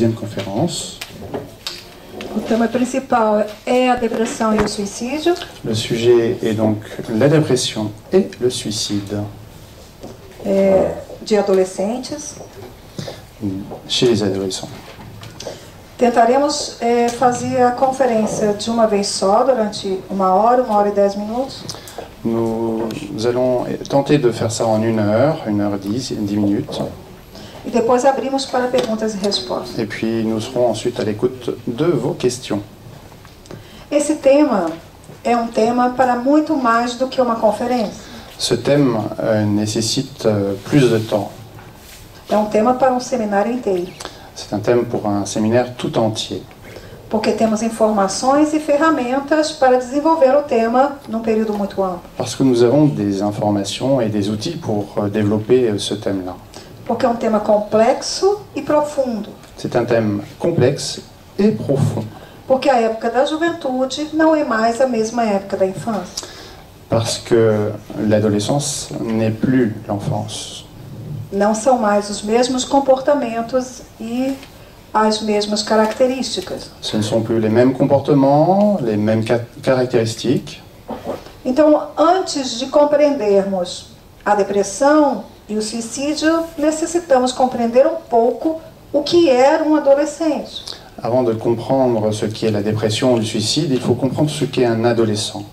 deuxième conférence. O tema principal é a depressão e o suicídio. Le sujet est donc la dépression et le suicide De adolescentes. chez les adolescents. Tentaremos fazer a conferência de uma vez só, durante 1 hora e 10 minutos. Nous allons tenter de faire ça en 1 heure 10 minutes. E depois abrimos para perguntas e respostas. Et puis nous serons ensuite à l'écoute de vos questions. Esse tema é um tema para muito mais do que uma conferência. Ce thème nécessite plus de temps. É um tema para um seminário inteiro. C'est un thème pour un séminaire tout entier. Porque temos informações e ferramentas para desenvolver o tema num período muito amplo. Parce que nous avons des informations et des outils pour développer ce thème-là. Porque é um tema complexo e profundo. C'est un thème complexe et profond. Porque a época da juventude não é mais a mesma época da infância. Parce que l'adolescence n'est plus l'enfance. Não são mais os mesmos comportamentos e as mesmas características. Ce ne sont plus les mêmes comportements, les mêmes caractéristiques. Então, antes de compreendermos a depressão e o suicídio, necessitamos compreender um pouco o que era um adolescente. Avant de comprendre ce qu'est la dépression ou le suicide, il faut comprendre ce qu'est un adolescent.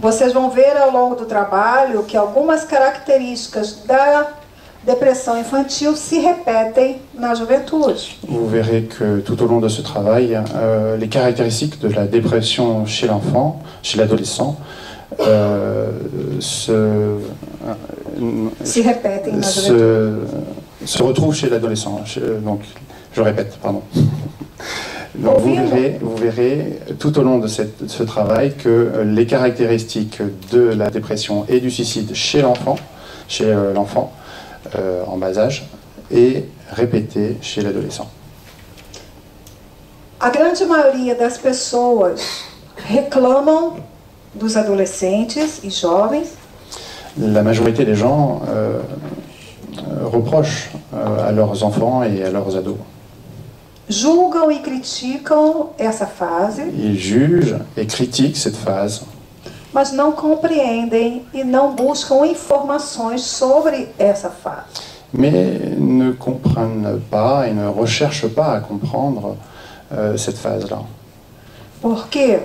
Vocês vão ver ao longo do trabalho que algumas características da depressão infantil se repetem na juventude. Vous verrez que tout au long de ce travail, les caractéristiques de la dépression chez l'enfant, chez l'adolescent, Se repetem na juventude. se retrouvent chez l'adolescent. Donc, je répète, pardon. Donc, vous verrez tout au long de ce travail que les caractéristiques de la dépression et du suicide chez l'enfant en bas âge, est répétée chez l'adolescent. A grande maioria das pessoas reclamam dos adolescentes e jovens. La majorité des gens reprochent à leurs enfants et à leurs ados. Julgam e criticam essa fase. Ils jugent et critiquent cette phase. Mas não compreendem e não buscam informações sobre essa fase. Mais ne comprennent pas et ne recherchent pas à comprendre cette phase-là. Porque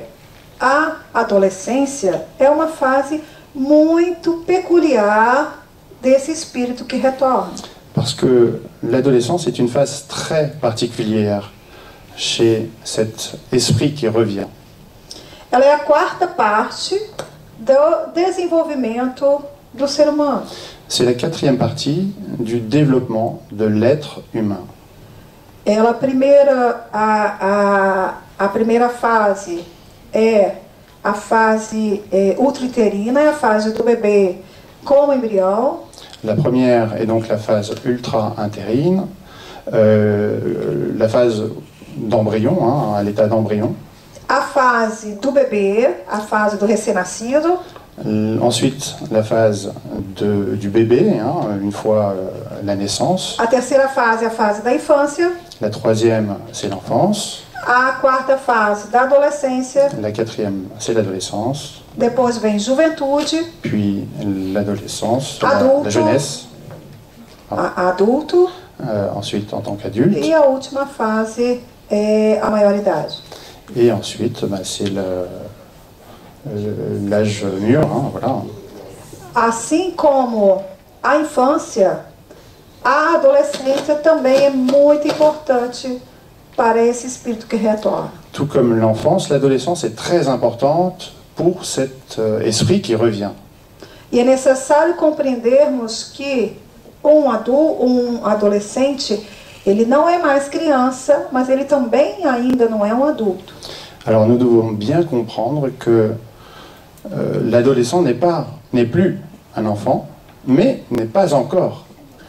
a adolescência é uma fase muito peculiar desse espírito que retorna. Parce que l'adolescence est une phase très particulière chez cet esprit qui revient. Ela é a quarta parte do desenvolvimento do ser humano. C'est la 4e partie du développement de l'être humain. Ela a primeira fase é a fase ultrauterina, é a fase do bebê com o embrião. La première est donc la phase ultra-intérine, la phase d'embryon, à l'état d'embryon. A fase do bebê, a fase do recém-nascido. Ensuite, la phase du bébé, une fois la naissance. A terceira fase é a fase da infância. La 3e, c'est l'enfance. A quarta fase da adolescência. La 4e, c'est l'adolescence. Depois vem juventude. Puis l'adolescence, Adulto, la jeunesse. Adulto. Ensuite, en tant qu'adulte. E a última fase é a maioridade. Et ensuite, c'est l'âge mûr, voilà. Assim como a infância, a adolescência também é muito importante para esse espírito que retorna. Tout comme l'enfance, l'adolescence est très importante pour cet esprit qui revient. E é necessário compreendermos que um adolescente, ele não é mais criança, mas ele também ainda não é um adulto. Alors nous devons bien comprendre que l'adolescent n'est plus un enfant, mais n'est pas encore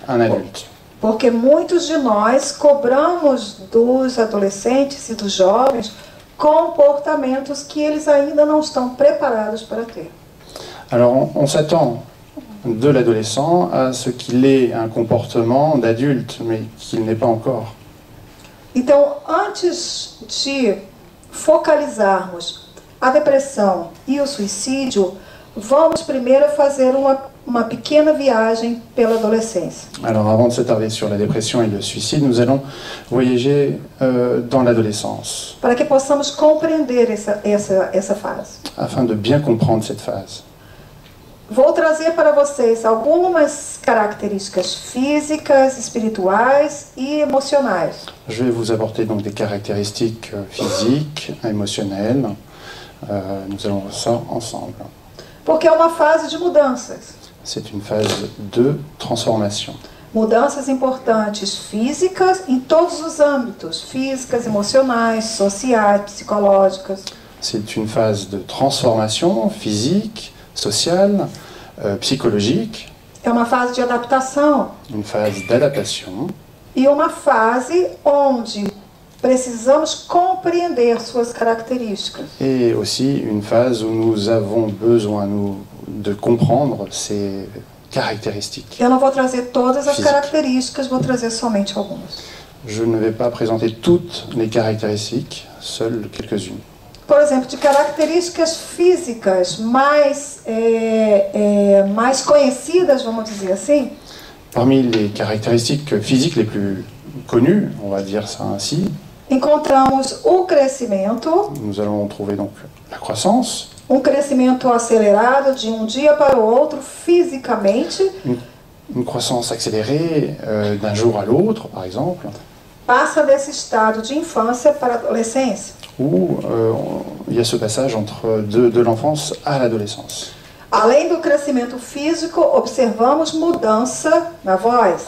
un adulte. Porque muitos de nós cobramos dos adolescentes e dos jovens comportamentos que eles ainda não estão preparados para ter. Alors on s'attend de l'adolescent à ce qu'il ait un comportement d'adulte, mais qu'il n'est pas encore. Então, antes de focalizarmos a depressão e o suicídio, vamos primeiro fazer uma pequena viagem pela adolescência. Alors avant de s'attarder sur la dépression et le suicide, nous allons voyager dans l'adolescence, Para que possamos compreender essa fase. afin de bien comprendre cette phase. Vou trazer para vocês algumas características físicas, espirituais e emocionais. Je vais vous apporter donc des caractéristiques physiques, émotionnelles. Nous allons voir ça ensemble. Porque é uma fase de mudanças. C'est une phase de transformation. Mudanças importantes físicas em todos os âmbitos, físicas, emocionais, sociais, psicológicas. C'est une phase de transformation physique, sociale, psychologique, É uma fase de adaptação une phase d'adaptation e uma fase onde precisamos compreender suas características. et aussi une phase où nous avons besoin de comprendre ces caractéristiques. Eu não vou trazer todas as Física. características, vou trazer somente algumas. Je ne vais pas présenter toutes les caractéristiques, seules quelques-unes. Por exemplo, de características físicas mais conhecidas, vamos dizer assim, Parmi les caractéristiques physiques les plus connues, on va dire ça ainsi, encontramos o crescimento, nous allons trouver donc la croissance, crescimento acelerado de um dia para o outro fisicamente, une croissance accélérée d'un jour à l'autre, par exemple, passa desse estado de infância para a adolescência. où il y a ce passage entre de l'enfance à l'adolescence. Além do crescimento físico, observamos mudança na voz.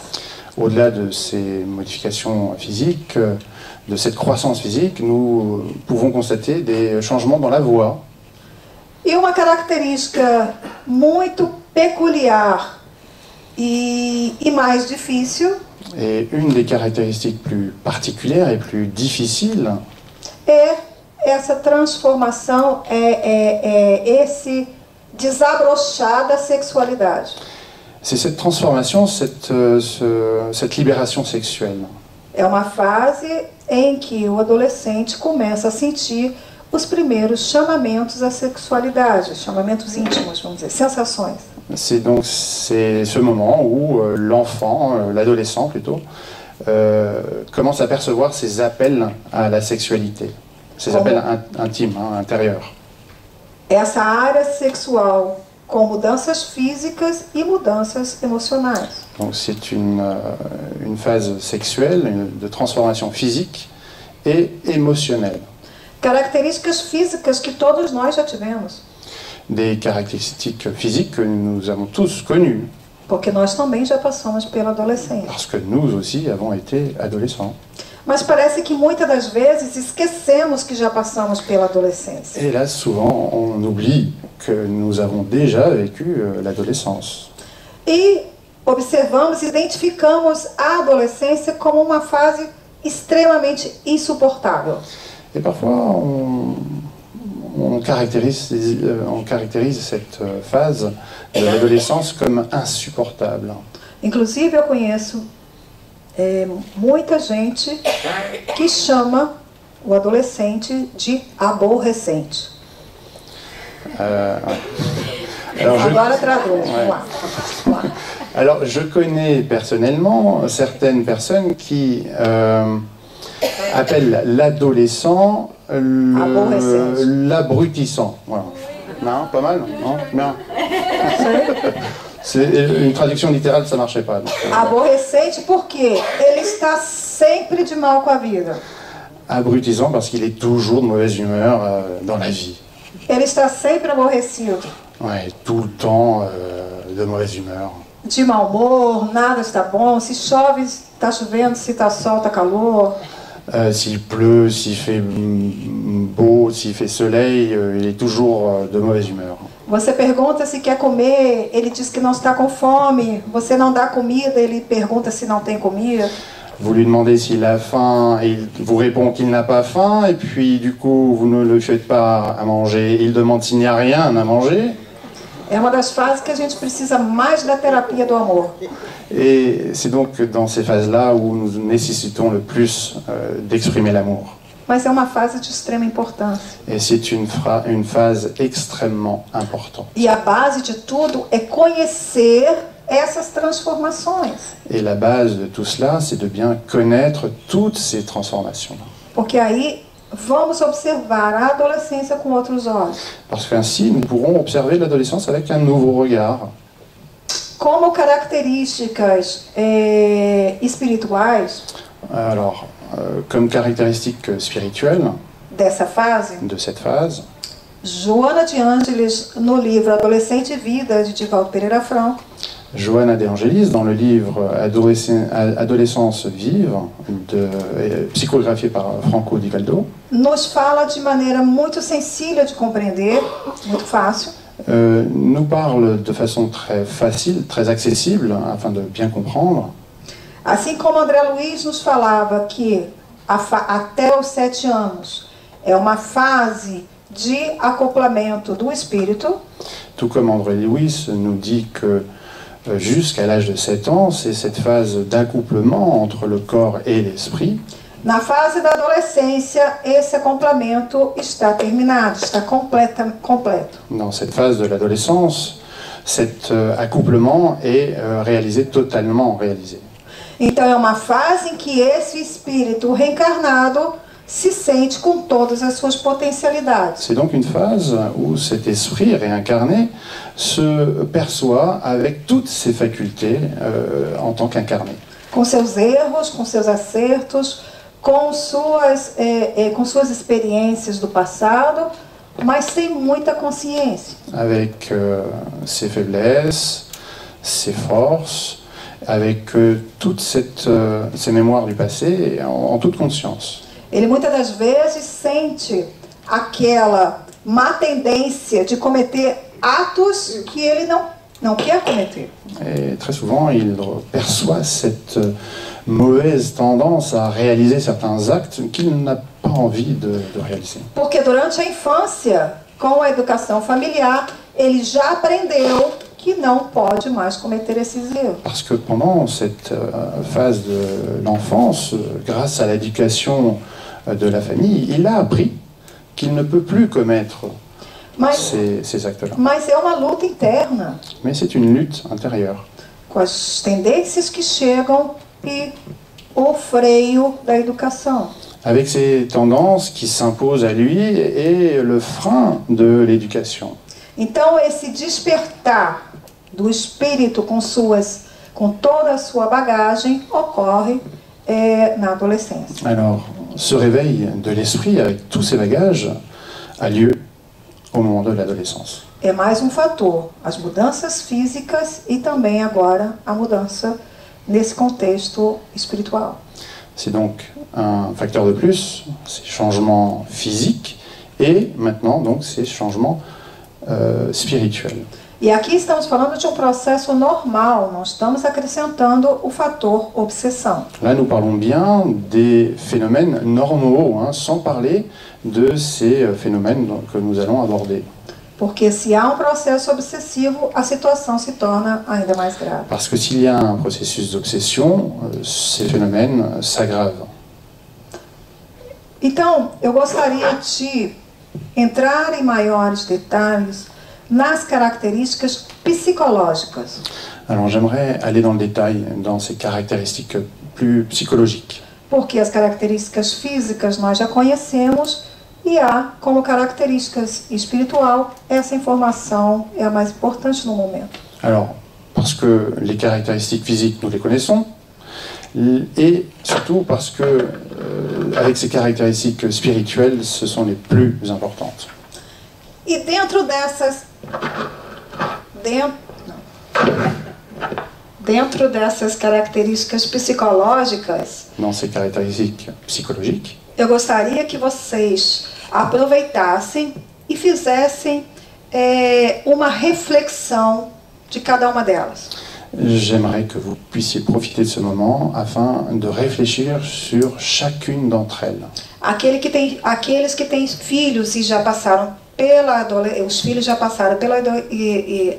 Au-delà de ces modifications physiques, de cette croissance physique, nous pouvons constater des changements dans la voix. E uma característica muito peculiar e mais difícil Et une des caractéristiques plus particulières et plus difficiles, é essa transformação, esse desabrochar da sexualidade. c'est cette transformation, cette libération sexuelle. É uma fase em que o adolescente começa a sentir os primeiros chamamentos à sexualidade, chamamentos íntimos, vamos dizer, sensações. C'est donc ce moment où l'enfant, l'adolescent plutôt, commence à percevoir ces appels à la sexualité, ces appels intimes, intérieurs. Essa área sexual com mudanças físicas e mudanças emocionais. Donc c'est une phase sexuelle, de transformation physique et émotionnelle. Características físicas que todos nós já tivemos, Des caractéristiques physiques que nous avons tous connues, porque nós também já passamos pela adolescência. parce que nous aussi avons été adolescents. Mas parece que muitas das vezes esquecemos que já passamos pela adolescência. Et là, souvent, on oublie que nous avons déjà vécu l'adolescence. E observamos, identificamos a adolescência como uma fase extremamente insuportável. Et parfois, on caractérise cette phase de l'adolescence comme insupportable. Inclusive, eu conheço muita gente que chama o adolescente de aborrecente. Agora traduz, vamos lá. Alors, je connais personnellement certaines personnes qui appellent l'adolescent l'abrutissant. Voilà. Non, pas mal, non? Bien. C'est une traduction littérale, ça marchait pas. Donc, Aborrecente porque ele está sempre de mal com a vida. Abrutissant parce qu'il est toujours de mauvaise humeur dans la vie. Ele está sempre aborrecido. Ouais, tout le temps de mauvaise humeur. De mau humor, nada está bom. Se chove, está chovendo. Se está sol, está calor. S'il pleut, s'il fait beau, s'il fait soleil, il est toujours de mauvaise humeur. Você pergunta se quer comer, ele diz que não está com fome. Você não dá comida, ele pergunta se não tem comida. Vous lui demandez s'il a faim, et il vous répond qu'il n'a pas faim, et puis du coup vous ne le faites pas à manger. Il demande s'il n'y a rien à manger. É uma das fases que a gente precisa mais da terapia do amor. Et c'est donc dans ces phases-là où nous nécessitons le plus d'exprimer l'amour. Mas é uma fase de extrema importância. Et c'est une phase extrêmement importante. E a base de tudo é conhecer essas transformações. Et la base de tout cela, c'est de bien connaître toutes ces transformations. Porque aí vamos observar a adolescência com outros olhos. Parce qu'ainsi, nous pourrons observer l'adolescence avec un nouveau regard. Como características espirituais Alors, comme caractéristique spirituelle dessa fase, de cette phase, Joana de Ângeles, no livro Adolescente e Vida, de Divaldo Pereira Franco, Johanna de Angelis, dans le livre Adolescence vive, psychographié par Franco Di Valdo, nos fala de maneira muito sensível de compreender, muito fácil, nous parle de façon très facile, très accessible, afin de bien comprendre. assim como André Luiz nos falava que até os 7 anos é uma fase de acoplamento do espírito, Tout comme André Lewis nous dit que jusqu'à l'âge de 7 ans, c'est cette phase d'accouplement entre le corps et l'esprit. na fase da adolescência esse acoplamento está terminado, está completo. Dans cette phase de l'adolescence, cet accouplement est totalement réalisé. Então é uma fase em que esse espírito reencarnado se sente com todas as suas potencialidades. C'est donc une phase où cet esprit réincarné se perçoit avec toutes ses facultés en tant qu'incarné. Com seus erros, com seus acertos, com suas experiências do passado, mas sem muita consciência. Avec ses faiblesses, ses forces, avec toute ces mémoires du passé en toute conscience. Ele muitas das vezes sente aquela má tendência de cometer atos que ele não quer cometer. Et très souvent, il perçoit cette mauvaise tendance à réaliser certains actes qu'il n'a pas envie de réaliser. Porque durante a infância, com a educação familiar, ele já aprendeu que não pode mais cometer esses erros. Parce que pendant cette phase de l'enfance, grâce à l'éducation de la famille, il a appris qu'il ne peut plus commettre ces actes-là. Mas é uma luta interna, Mais c'est une lutte intérieure, com as tendências que chegam e o freio da educação. avec ces tendances qui s'imposent à lui et le frein de l'éducation. Então esse despertar do espírito com toda a sua bagagem ocorre na adolescência. Alors, ce réveil de l'esprit avec tous ses bagages a lieu au moment de l'adolescence. É mais um fator, as mudanças físicas e também agora a mudança nesse contexto espiritual. C'est donc un facteur de plus, ces changements physiques et maintenant donc ces changements spirituels. E aqui estamos falando de um processo normal, não estamos acrescentando o fator obsessão. Là, nous parlons bien des phénomènes normaux, sans parler de ces phénomènes que nous allons aborder. Porque se há um processo obsessivo, a situação se torna ainda mais grave. Parce que s'il y a un processus d'obsession, ces phénomènes s'aggravent. Então, eu gostaria de entrar em maiores detalhes nas características psicológicas. Alors j'aimerais aller dans le détail, dans ces caractéristiques plus psychologiques. Porque as características físicas nós já conhecemos e há como características espiritual, essa informação é a mais importante no momento. Alors, parce que les caractéristiques physiques, nous les connaissons, et surtout parce que, avec ces caractéristiques spirituelles, ce sont les plus importantes. E dentro dessas características psicológicas, Dans ces caractéristiques psychologiques, eu gostaria que vocês aproveitassem e fizessem uma reflexão de cada uma delas. j'aimerais que vous puissiez profiter de ce moment afin de réfléchir sur chacune d'entre elles. Aqueles que têm filhos e já passaram os filhos já passaram pela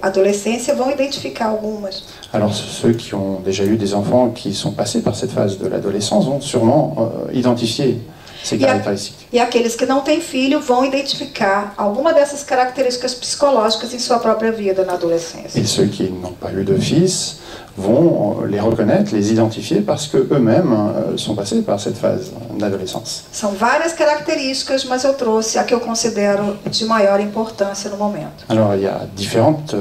adolescência vão identificar algumas. Alors ceux qui ont déjà eu des enfants qui sont passés par cette phase de l'adolescence vont sûrement identifier ces caractéristiques. E aqueles que não têm filho vão identificar alguma dessas características psicológicas em sua própria vida na adolescência. Et ceux qui n'ont pas eu de fils vont les reconnaître, les identifier parce que eux-mêmes sont passés par cette phase d'adolescence. São várias características, mas eu trouxe a que eu considero de maior importância no momento. Alors il y a différentes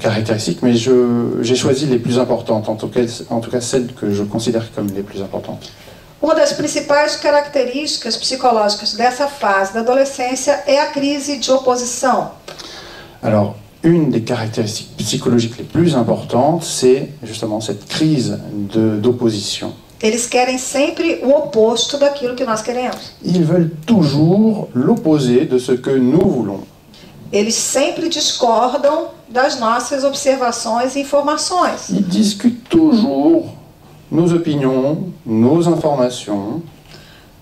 caractéristiques, mais j'ai choisi les plus importantes, en tout cas celles que je considère comme les plus importantes. Uma das principais características psicológicas dessa fase da adolescência é a crise de oposição. Alors, une des caractéristiques psychologiques les plus importantes, c'est justement cette crise d'opposition. Eles querem sempre o oposto daquilo que nós queremos. Ils veulent toujours l'opposé de ce que nous voulons. Eles sempre discordam das nossas observações e informações. Ils discutent toujours nos opinions, nos informations.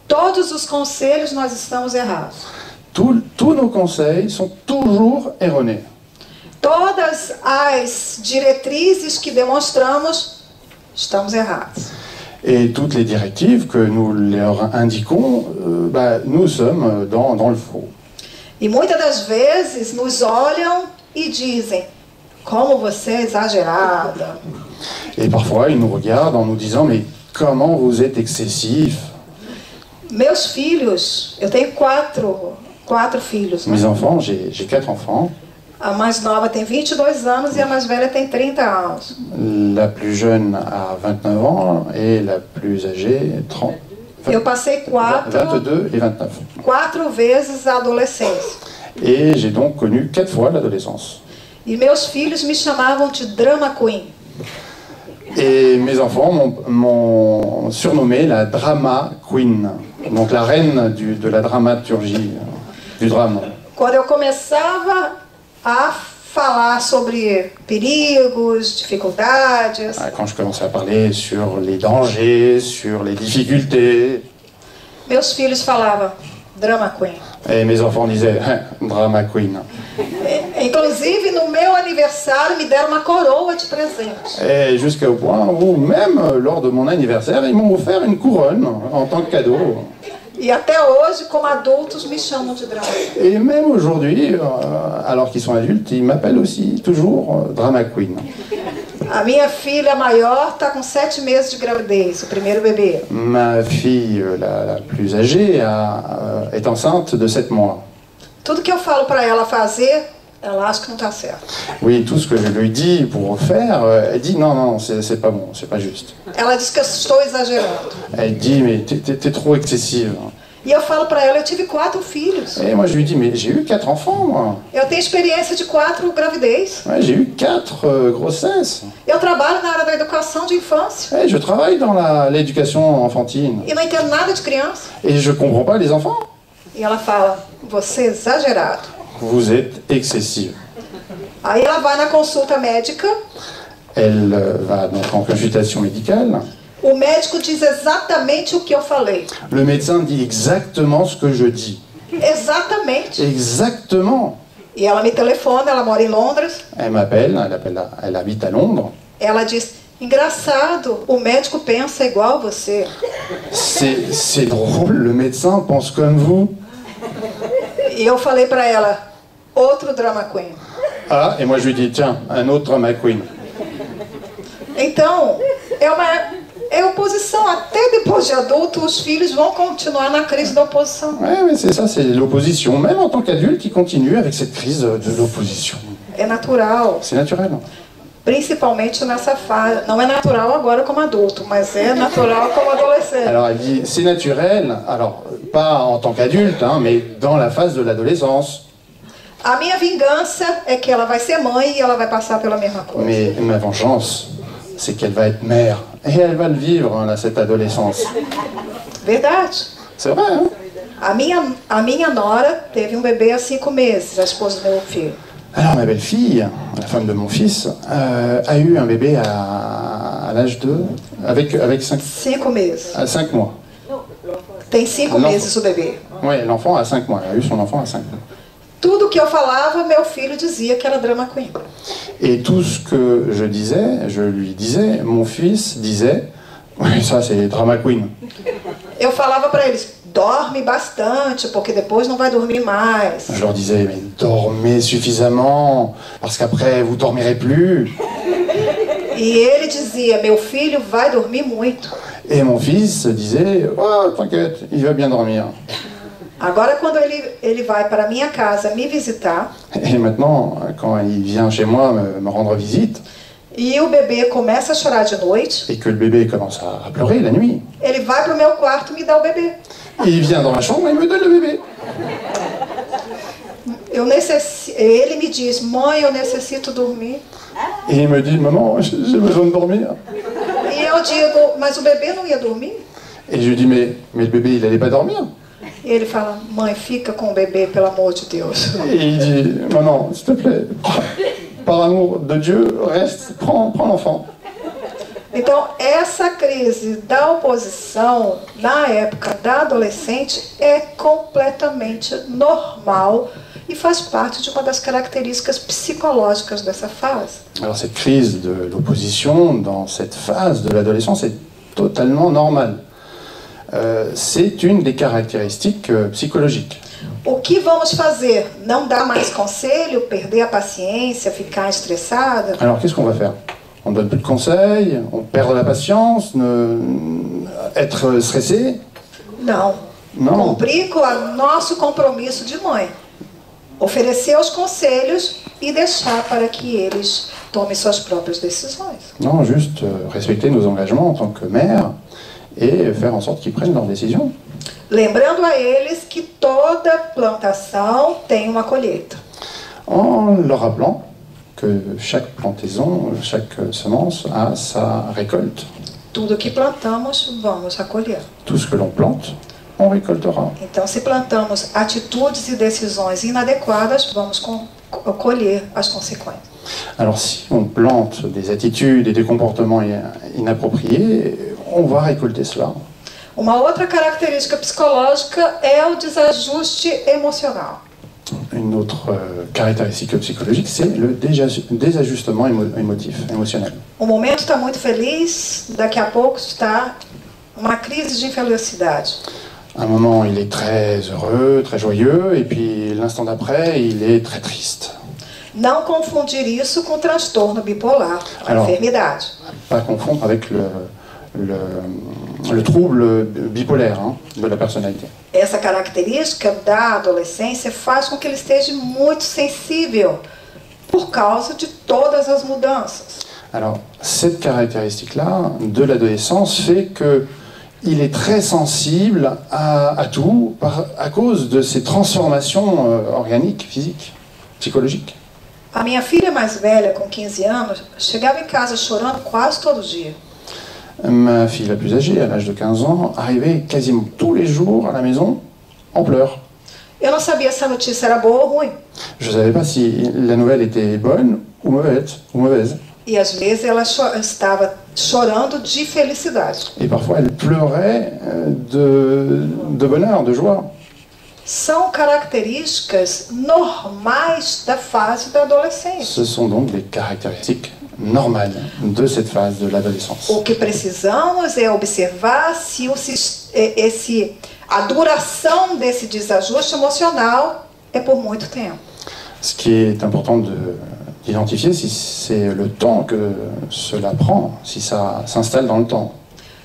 Todos os conselhos nós estamos errados. Tous nos conseils sont toujours erronés. Todas as diretrizes que demonstramos, estamos errados. Et toutes les directives que nous leur indiquons, nous sommes dans le faux. E muitas das vezes nos olham e dizem, como você é exagerada. Et parfois, ils nous regardent en nous disant « Mais comment vous êtes excessif ?» Meus filhos, eu tenho quatro filhos. Mes enfants, j'ai 4 enfants. A mais nova tem 22 anos e a mais velha tem 30 anos. La plus jeune a 29 ans et la plus âgée 30. Eu passei 22 et 29. 4 vezes a adolescência. Et j'ai donc connu 4 fois l'adolescence. E meus filhos me chamavam de drama queen. Et mes enfants m'ont surnommé la drama queen, donc la reine de la dramaturgie, du drame. Quando eu começava a falar sobre perigos, dificuldades, Quand je commençais à parler sur les dangers, sur les difficultés, meus filhos falavam drama queen. et mes enfants disaient drama queen. Inclusive, no meu aniversário, me deram uma coroa de presente. Et jusqu'au point où, même lors de mon anniversaire, ils m'ont offert une couronne en tant que cadeau. E até hoje, como adultos, me chamam de drama. Et même aujourd'hui, alors qu'ils sont adultes, ils m'appellent aussi toujours drama queen. A minha filha maior está com 7 meses de gravidez, o primeiro bebê. Ma fille, la plus âgée, est enceinte de 7 mois. Tudo que eu falo para ela fazer, ela acha que não está certo. Oui, tout ce que je lui dis pour faire, elle dit non, c'est pas bon, c'est pas juste. Ela diz que eu estou exagerando. Elle dit mais t'es trop excessive. E eu falo para ela, eu tive 4 filhos. Et moi je lui dis mais j'ai eu 4 enfants moi. Eu tenho experiência de 4 gravidez. Ouais, j'ai eu 4 grossesses. Eu trabalho na área da educação de infância. Et je travaille dans l'éducation enfantine. E não entendo nada de criança. Et je comprends pas les enfants. E ela fala, você é exagerado. Vous êtes excessive. Aí ela vai na consulta médica. Elle va donc en consultation médicale. O médico diz exatamente o que eu falei. Le médecin dit exactement ce que je dis. Exatamente. Exactement. E ela me telefona, ela mora em Londres. Elle m'appelle, elle habite à Londres. Ela diz, engraçado, o médico pensa igual a você. C'est drôle, le médecin pense comme vous. E eu falei para ela, outro drama queen. Ah, et moi je lui dis, tiens, un autre drama queen. Então, é oposição. Até depois de adulto, os filhos vão continuar na crise da oposição. Ouais, mais c'est ça, c'est l'opposition. Même en tant qu'adulte, il continue avec cette crise de l'opposition. É natural. C'est naturel. Principalmente nessa fase. Não é natural agora como adulto, mas é natural como adolescente. Alors elle dit, c'est naturel, alors pas en tant qu'adulte, hein, mais dans la phase de l'adolescence. A minha vingança é que ela vai ser mãe e ela vai passar pela mesma coisa. Mais ma vengeance, c'est qu'elle va être mère. Et elle va le vivre, hein, cette adolescence. Verdade. C'est vrai, hein? A minha nora teve um bebê há 5 meses, a esposa do meu filho. Alors ma belle-fille, la femme de mon fils, a eu un bébé à l'âge de... avec 5 meses. à 5 mois. Tem 5 meses o bebê. Oui, l'enfant a 5 mois, elle a eu son enfant à 5 mois. Tudo que eu falava, meu filho dizia que era drama queen. Et tout ce que je lui disais, mon fils disait, oui, ça c'est drama queen. Eu falava para eles, dorme bastante, porque depois não vai dormir mais. Je leur disais, mais dormez suffisamment, parce qu'après vous dormirez plus. E ele dizia, meu filho vai dormir muito. Et mon fils disait, oh, t'inquiète, il va bien dormir. Agora, quando ele vai para minha casa me visitar, Et maintenant, quand il vient chez moi me rendre visite, e o bebê começa a chorar de noite, et que le bébé commence à pleurer la nuit, ele vai para o meu quarto e me dá o bebê. il vient dans ma chambre et me donne le bébé. Ele me diz, mãe, eu necessito dormir. Et il me dit, maman, j'ai besoin de dormir. E eu digo, mas o bebê não ia dormir? Et je lui dis, mais le bébé, il allait pas dormir. E ele fala, mãe, fica com o bebê, pelo amor de Deus. Et il dit, maman, s'il te plaît, par amour de Dieu, reste, prends l'enfant. Então, essa crise da oposição, na época da adolescente, é completamente normal e faz parte de uma das características psicológicas dessa fase. Alors cette crise de l'opposition dans cette phase de l'adolescence est totalement normale. C'est une des caractéristiques psychologiques. O que vamos fazer? Não dar mais conselho, perder a paciência, ficar estressada? Alors qu'est-ce qu'on va faire? On ne donne plus de conseils, on perd la patience, être stressé? Não. Não. Cumprir com o nosso compromisso de mãe. Oferecer os conselhos e deixar para que eles tomem suas próprias decisões. Non, juste respecter nos engagements en tant que mère et faire en sorte qu'ils prennent leurs décisions. Lembrando a eles que toda plantação tem uma colheita. En leur rappelant que chaque plantaison, chaque semence a sa récolte. Tudo que plantamos, vamos recolher. Tout ce que l'on plante, on récoltera. Então, se plantamos atitudes e decisões inadequadas, vamos colher as consequências. Alors si on plante des attitudes et des comportements inappropriés, on va récolter cela. Uma outra característica psicológica é o desajuste emocional. Une autre caractéristique psychologique, c'est le désajustement émotionnel. O momento está muito feliz, daqui a pouco está uma crise de infelicidade. À un moment, il est très heureux, très joyeux, et puis l'instant d'après, il est très triste. Não confundir isso com transtorno bipolar, a enfermidade. Pas confondre avec le trouble bipolaire de la personnalité. Essa característica da adolescência faz com que ele esteja muito sensível por causa de todas as mudanças. Alors, cette caractéristique-là de l'adolescence fait qu'il est très sensible à tout à cause de ces transformations organiques, physiques, psychologiques. A minha filha mais velha, com 15 anos, chegava em casa chorando quase todo dia. Ma fille la plus âgée, à l'âge de 15 ans, arrivait quasiment tous les jours à la maison en pleurs. Eu não sabia se a notícia era boa ou ruim. Je ne savais pas si la nouvelle était bonne ou mauvaise. E às vezes ela estava chorando de felicidade. Et parfois elle pleurait de bonheur, de joie. São características normais da fase da adolescência. Ce sont donc des caractéristiques normales de cette phase de l'adolescence. O que precisamos é observar se a duração desse desajuste emocional é por muito tempo. Ce qui est important d'identifier, si c'est le temps que cela prend, si ça s'installe dans le temps.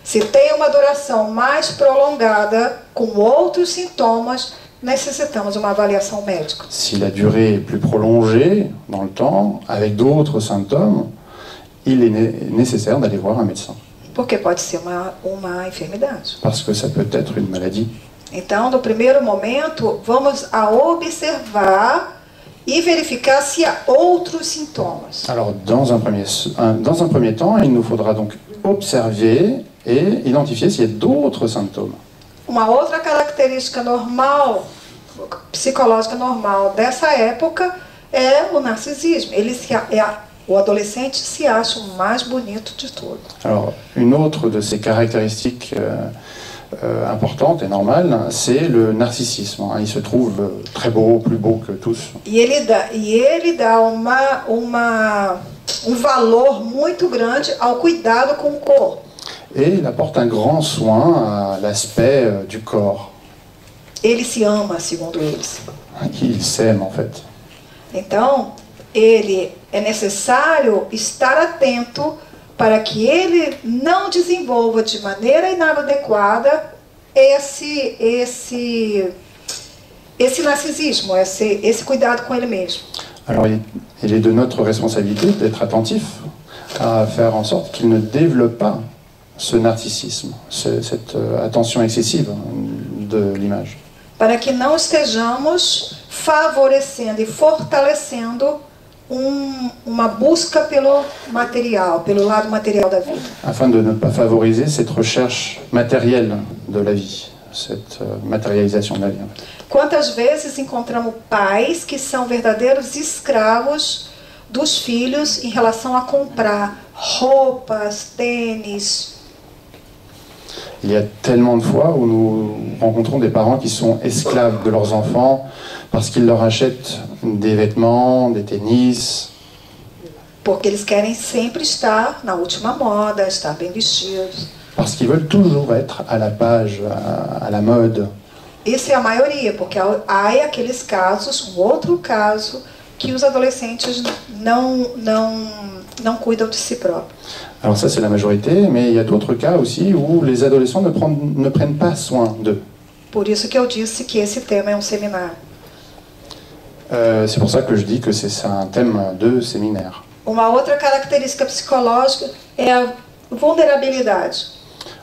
Se tem uma duração mais prolongada, com outros sintomas, necessitamos uma avaliação médica. Si la durée est plus prolongée dans le temps, avec d'autres symptômes, il est nécessaire d'aller voir un médecin. Porque pode ser uma enfermidade. Parce que ça peut être une maladie. Então, no primeiro momento, vamos a observar e verificar se há outros sintomas. Alors, dans un premier temps, il nous faudra donc observer et identifier s'il y a d'autres symptômes. Uma outra característica normal, psicológica normal dessa época é o narcisismo. O adolescente se acha o mais bonito de tudo. Alors, une autre de ces caractéristiques importante et normale, c'est le narcissisme. Il se trouve très beau, plus beau que tous. E ele dá valor muito grande ao cuidado com o corpo. Et il apporte un grand soin à l'aspect du corps. Ele se ama, segundo eles. Il s'aime en fait. Então, é necessário estar atento para que ele não desenvolva de maneira inadequada esse narcisismo, esse cuidado com ele mesmo. Alors il est de notre responsabilité d'être attentif à faire en sorte qu'il ne développe pas ce narcissisme, cette attention excessive de l'image. Para que não estejamos favorecendo e fortalecendo uma busca pelo material, pelo lado material da vida. Afin de ne pas favoriser cette recherche matérielle de la vie, cette matérialisation de la vie. Quantas vezes encontramos pais que são verdadeiros escravos dos filhos em relação a comprar roupas, tênis. Il y a tellement de fois où nous rencontrons des parents qui sont esclaves de leurs enfants parce qu'ils leur achètent des vêtements, des tennis. Porque eles querem sempre estar na última moda, estar bem vestidos. Parce qu'ils veulent toujours être à la page, à la mode. Isso é a maioria, porque há aqueles casos, um outro caso, que os adolescentes não cuidam de si próprios. Alors ça c'est la majorité, mais il y a d'autres cas aussi où les adolescents ne prennent pas soin d'eux. Por isso que eu disse que esse tema é seminário. C'est pour ça que je dis que c'est un thème de séminaire. Uma outra característica psicológica é a vulnerabilidade.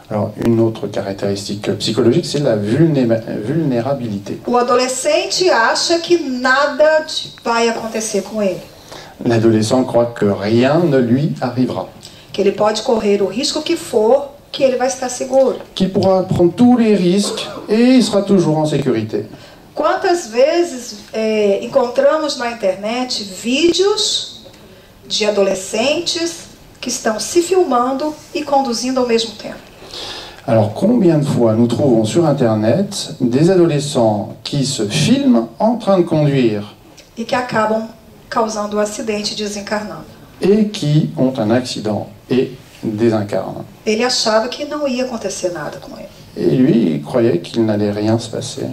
Alors une autre caractéristique psychologique, c'est la vulnérabilité. O adolescente acha que nada vai acontecer com ele. L'adolescent croit que rien ne lui arrivera. Que ele pode correr o risco que for, que ele vai estar seguro. Qu'il pourra prendre tous les risques et il sera toujours en sécurité. Quantas vezes encontramos na internet vídeos de adolescentes que estão se filmando e conduzindo ao mesmo tempo? Alors combien de fois nous trouvons sur internet des adolescents qui se filment en train de conduire E que acabam causando um acidente e desencarnando. Et qui ont un accident et désincarnent. Ele achava que não ia acontecer nada com ele. Et lui, il croyait qu'il n'allait rien se passer.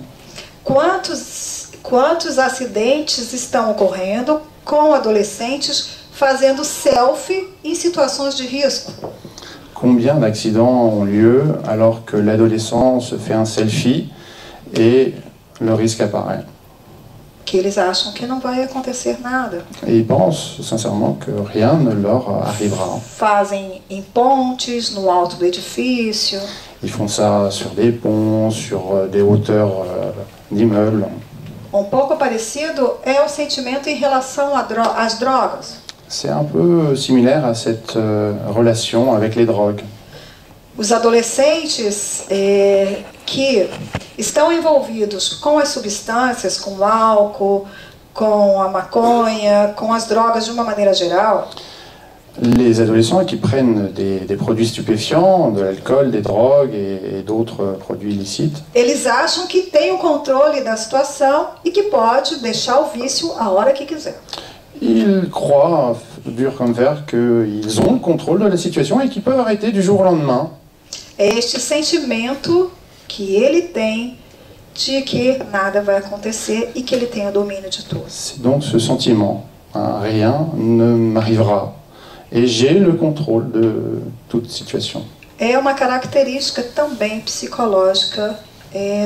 Quantos acidentes estão ocorrendo com adolescentes fazendo selfie em situações de risco? Combien d'accidents ont lieu alors que l'adolescent se fait un selfie et le risque apparaît? Que eles acham que não vai acontecer nada. Et ils pensent sincèrement que rien ne leur arrivera. Fazem em pontes, no alto do edifício. Ils font ça sur des ponts, sur des hauteurs d'immeubles. Um pouco parecido é o sentimento em relação às drogas. C'est un peu similaire à cette relation avec les drogues. Os adolescentes que estão envolvidos com as substâncias, com o álcool, com a maconha, com as drogas de uma maneira geral. Les adolescents qui prennent des produits stupéfiants, de l'alcool, des drogues et d'autres produits illicites. Eles acham que tem o controle da situação e que pode deixar o vício a hora que quiser. Ils croient, dur comme fer, qu'ils ont le contrôle de la situation et qu'ils peuvent arrêter du jour au lendemain. É este sentimento que ele tem de que nada vai acontecer e que ele tem o domínio de tudo. C'est donc ce sentiment, rien ne m'arrivera et j'ai le contrôle de toute situation. É uma característica também psicológica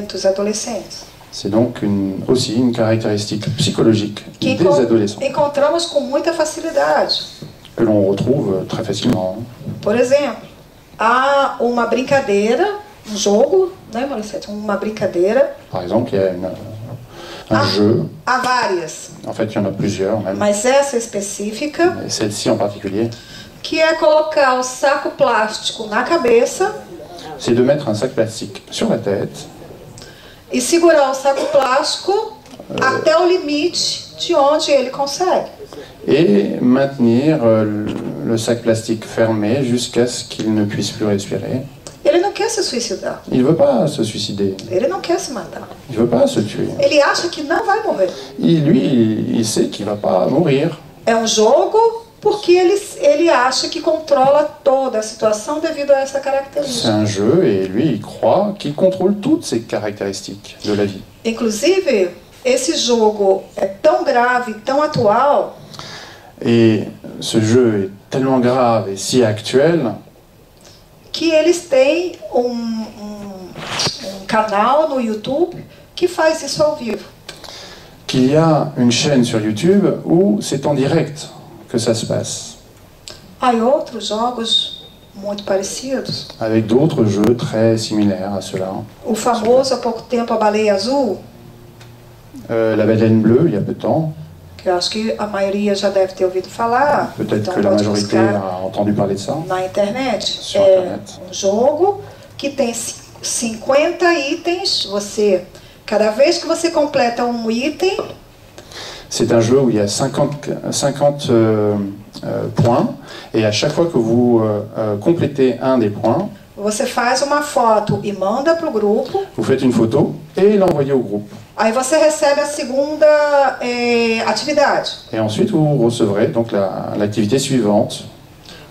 dos adolescentes. C'est donc aussi une caractéristique psychologique des adolescents. Encontramos com muita facilidade. Que l'on retrouve très facilement. Por exemplo, há uma brincadeira, um jogo, né, Maricete? Uma brincadeira. Par exemple, il y a un jeu. Há várias. En fait, il y en a plusieurs même. Mas essa específica. Et celle-ci en particulier. Que é colocar o saco plástico na cabeça. C'est de mettre un sac plastique sur la tête. E segurar o saco plástico até o limite de onde ele consegue. Et maintenir le sac plastique fermé jusqu'à ce qu'il ne puisse plus respirer. Ele Ele não quer se suicidar. Il ne veut pas se suicider. Ele não quer se matar. Il ne veut pas se tuer. Ele acha que não vai morrer. Il sait qu'il ne va pas mourir. É um jogo porque ele acha que controla toda a situação devido a essa C'est característica. un jeu et lui, il croit qu'il contrôle toutes ces caractéristiques de la vie. Inclusive, esse jogo é tão grave, tão atual, Et ce jeu est tellement grave et si actuel que eles têm um canal no YouTube que faz isso ao vivo. qu'il y a une chaîne sur YouTube où c'est en direct que ça se passe, Há outros jogos muito parecidos. avec d'autres jeux très similaires à cela. O famoso, há pouco tempo, a Baleia Azul, La Baleine Bleue, il y a peu de temps, que eu acho que a maioria já deve ter ouvido falar, peut-être então que la pode majorité buscar a entendu parler de ça. na internet. Sur É internet. um jogo que tem 50 itens. Cada vez que você completa um item, C'est un jeu où il y a 50 points, et à chaque fois que vous complétez un des points, você faz uma foto e manda para o grupo. vous faites une photo et l'envoyez au groupe. Aí você recebe a segunda atividade. Et ensuite, vous recevrez donc l'activité suivante.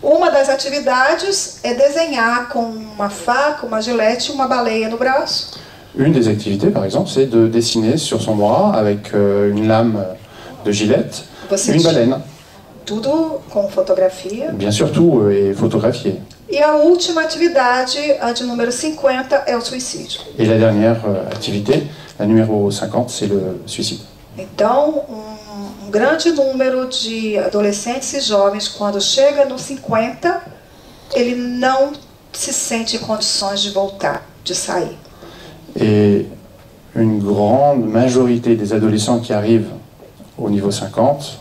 Uma das atividades é desenhar com uma faca, uma gilete, uma baleia no braço. Une des activités, par exemple, c'est de dessiner sur son bras, avec une lame de gilette, Você une baleine. Tudo com fotografia. Bien sûr, tout est photographié. E a última atividade, a de número 50, é o suicídio. Et la dernière activité, la numéro 50, c'est le suicide. Então, um grande número de adolescentes e jovens, quando chega no 50, ele não se sente em condições de voltar, de sair. Et une grande majorité des adolescents qui arrivent au niveau 50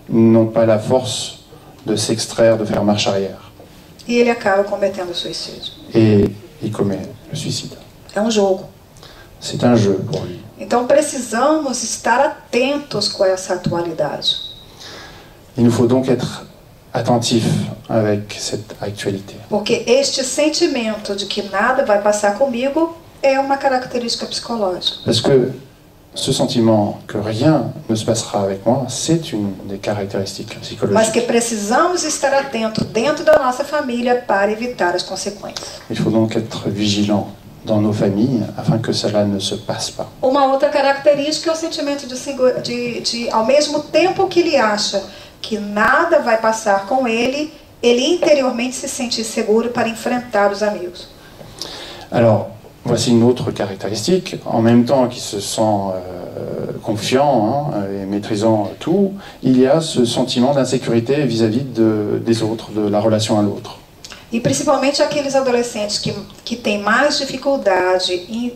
n'ont pas la force de s'extraire, de faire marche arrière. E ele acaba cometendo suicídio. Et il commet le suicide. É um jogo. C'est un jeu pour lui. Então precisamos estar atentos com essa atualidade. Il nous faut donc être attentifs avec cette actualité. Porque este sentimento de que nada vai passar comigo é uma característica psicológica. Parce que ce sentiment que rien ne se passera avec moi, c'est une des caractéristiques Mas psychologiques. que precisamos estar atentos dentro da nossa família para evitar as consequências. Il faut donc être vigilant dans nos familles afin que cela ne se passe pas. Uma outra característica é o sentimento ao mesmo tempo que ele acha que nada vai passar com ele interiormente se sente seguro para enfrentar os amigos. Alors, voici une autre caractéristique. En même temps qu'il se sent confiant et maîtrisant tout, il y a ce sentiment d'insécurité vis-à-vis des autres, de la relation à l'autre. E principalmente aqueles adolescentes que têm mais dificuldade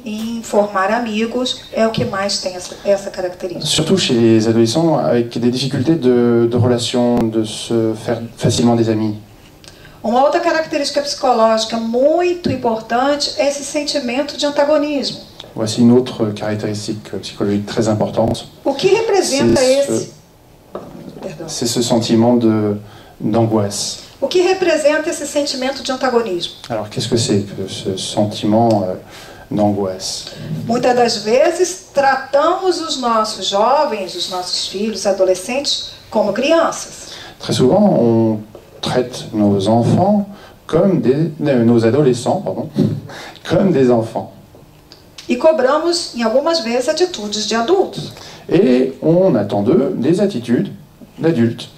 em formar amigos, é o que mais tem essa característica. Surtout chez les adolescents avec des difficultés de relation, de se faire facilement des amis. Uma outra característica psicológica muito importante é esse sentimento de antagonismo. Voici une autre caractéristique psychologique très importante. O que representa C'est ce sentiment d'angoisse. O que representa esse sentimento de antagonismo? Alors, qu'est-ce que c'est que ce sentiment d'angoisse? Muitas das vezes, tratamos os nossos jovens, os nossos filhos, adolescentes, como crianças. Très souvent, on traite nos enfants comme nos adolescents, pardon, comme des enfants. E cobramos, em algumas vezes, atitudes de adultos. Et on attend d'eux des attitudes d'adultes.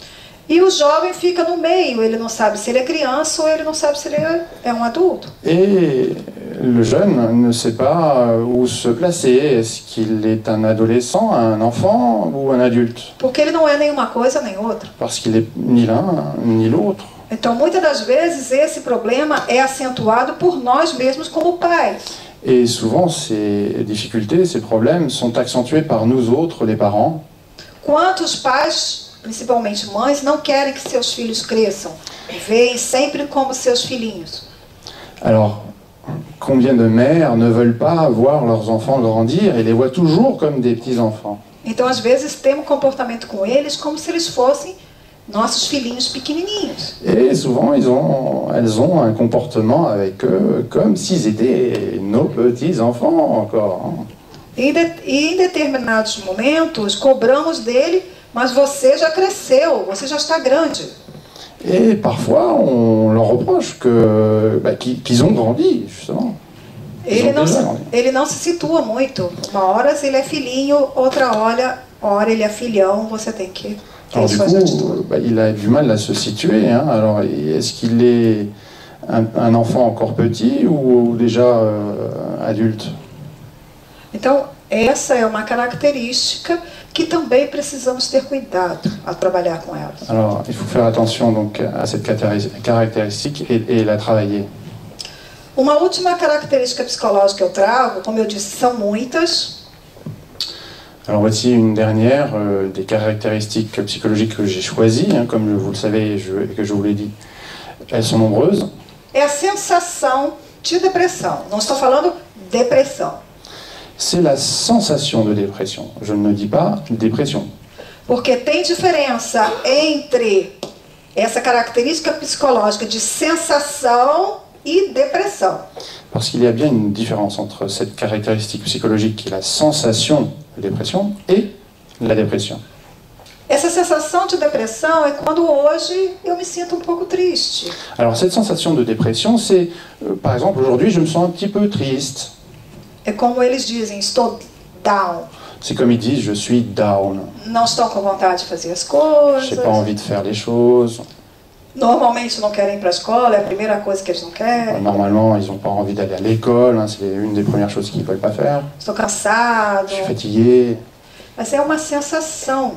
E o jovem fica no meio, ele não sabe se ele é criança ou ele não sabe se ele é um adulto. Et le jeune ne sait pas où se placer. Est-ce qu'il est un adolescent, un enfant ou un adulte? Porque ele não é nenhuma coisa nem outra. Parce qu'il est ni l'un ni l'autre. Então, muitas das vezes, esse problema é acentuado por nós mesmos como pais. Et souvent, ces difficultés, ces problèmes sont accentués par nous autres, les parents. Quantos pais, principalmente mães, não querem que seus filhos cresçam? Veem sempre como seus filhinhos. Alors, combien de mères ne veulent pas voir leurs enfants grandir et les voient toujours comme des petits-enfants? Então, às vezes, temos comportamento com eles como se eles fossem nossos filhinhos pequenininhos. Et souvent, elles ont un comportement avec eux comme s'ils étaient nos petits-enfants encore. Hein. E em determinados momentos, cobramos dele, mas você já cresceu, você já está grande. Et parfois, on leur reproche qu'ils ont grandi, justement. Ele não se situa muito. Uma hora ele é filhinho, outra hora ele é filhão, você tem que ter suas atitudes. Il a du mal à se situer. Hein. Alors, est-ce qu'il est un enfant encore petit ou déjà adulte? Então, essa é uma característica que também precisamos ter cuidado a trabalhar com elas. Alors, il faut faire attention donc, à cette caractéristique et la travailler. Uma última característica psicológica que eu trago, como eu disse, são muitas. Alors voici une dernière des caractéristiques psychologiques que j'ai choisies, hein, comme vous le savez et que je vous l'ai dit. Elles sont nombreuses. É a sensação de depressão. Não estou falando depressão. C'est la sensation de dépression. Je ne dis pas dépression. Porque tem diferença entre essa característica psicológica de sensação e depressão. Parce qu'il y a bien une différence entre cette caractéristique psychologique qui est la sensation de dépression et la dépression. Essa sensação de depressão é quando hoje eu me sinto um pouco triste. Alors cette sensation de dépression, c'est par exemple aujourd'hui je me sens un petit peu triste. É como eles dizem, estou down. C'est comme ils disent, je suis down. Não estou com vontade de fazer as coisas. J'ai pas envie de faire les choses. Normalmente não querem ir para a escola, é a primeira coisa que eles não querem. Normalement, ils n'ont pas envie d'aller à l'école, hein, c'est une des premières choses qu'ils ne veulent pas faire. Estou cansado. Je suis fatigué. Mas é uma sensação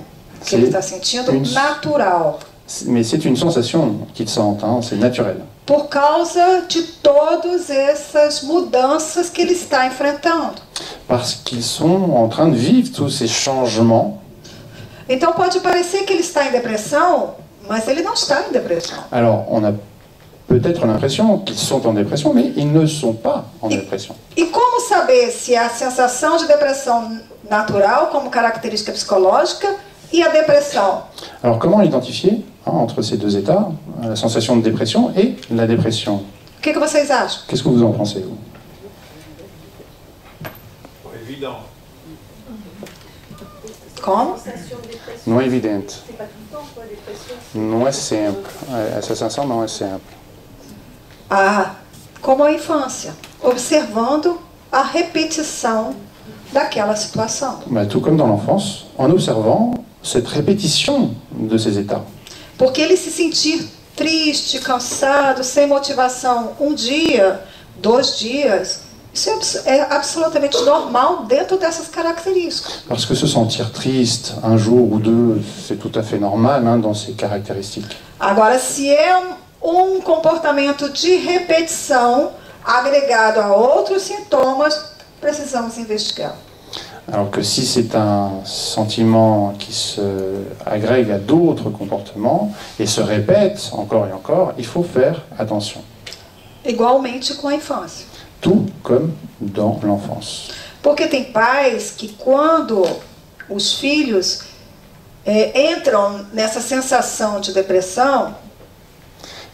que ele está sentindo natural. Mais c'est une sensation qu'ils sentent, hein, c'est naturel. Por causa de todas essas mudanças que ele está enfrentando. Parce qu'ils sont en train de vivre tous ces changements. Então pode parecer que ele está em depressão, mas ele não está em depressão. Alors, on a peut-être l'impression qu'ils sont en dépression, mais ils ne sont pas en dépression. E como saber se a sensação de depressão natural, como característica psicológica, e a depressão? Alors, comment identifier entre ces deux états, la sensation de dépression et la dépression? O que vocês acham? Qu'est-ce que vous en pensez, vous? Évident. Como? Não é evidente. Não é sempre. Essa sensação não é sempre. Como a infância, observando a repetição daquela situação. Bah, tout comme dans l'enfance, en observant cette répétition de ces états. Porque ele se sentir triste, cansado, sem motivação um dia, 2 dias, isso é absolutamente normal dentro dessas características. Parce que se sentir triste un jour ou deux, c'est tout à fait normal hein, dans ces caractéristiques. Agora, se é um comportamento de repetição agregado a outros sintomas, precisamos investigar. Alors que si c'est un sentiment qui se agrègue à d'autres comportements et se répète encore et encore, il faut faire attention. Igualmente com a infância. Tout comme dans l'enfance. Porque tem pais que quando os filhos entram nessa sensação de depressão,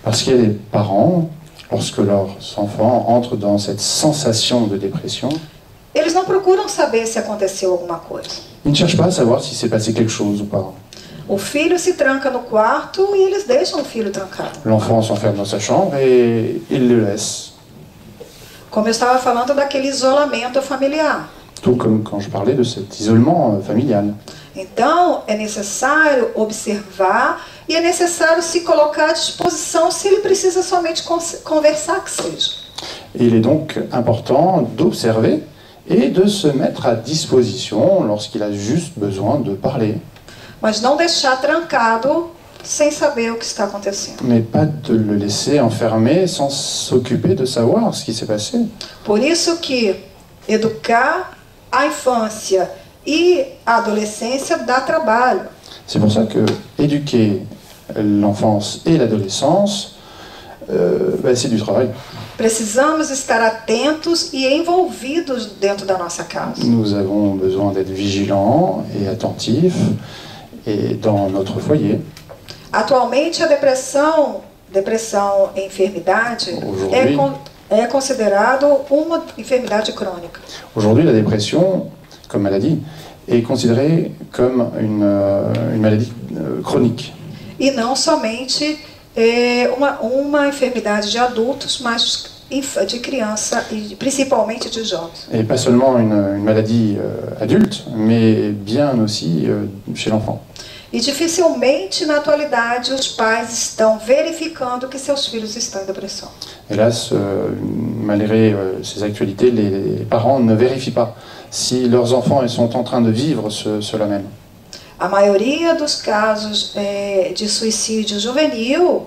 parce qu'il y a des parents, lorsque leurs enfants entrent dans cette sensation de dépression, eles não procuram saber se aconteceu alguma coisa. ils ne cherchent pas à savoir si s'est passé quelque chose ou pas. O filho se tranca no quarto e eles deixam o filho trancado. L'enfant s'enferme dans sa chambre et ils le laissent. Como eu estava falando daquele isolamento familiar. Tout comme quand je parlais de cet isolement familial. Então, é necessário observar e é necessário se colocar à disposição se ele precisa somente conversar que seja. Et il est donc important d'observer et de se mettre à disposition lorsqu'il a juste besoin de parler. Mas não deixar trancado sem saber o que está acontecendo. Mais pas de le laisser enfermé sans s'occuper de savoir ce qui s'est passé. Por isso que educar a infância e a adolescência dá trabalho. C'est pour ça que éduquer l'enfance et l'adolescence, c'est du travail. Precisamos estar atentos e envolvidos dentro da nossa casa. Nous avons besoin d'être vigilants et attentifs et dans notre foyer. Atualmente, a depressão e enfermidade é considerado uma enfermidade crônica. Aujourd'hui, la dépression, comme maladie, est considérée comme une maladie chronique. E não somente uma enfermidade de adultos, mas de criança e principalmente de jovens. Et pas seulement une maladie adulte, mais bien aussi chez l'enfant. E dificilmente, na atualidade, os pais estão verificando que seus filhos estão em depressão. Hélas, malgré ces actualités, les parents ne vérifient pas si leurs enfants ils sont en train de vivre cela même. A maioria dos casos de suicídio juvenil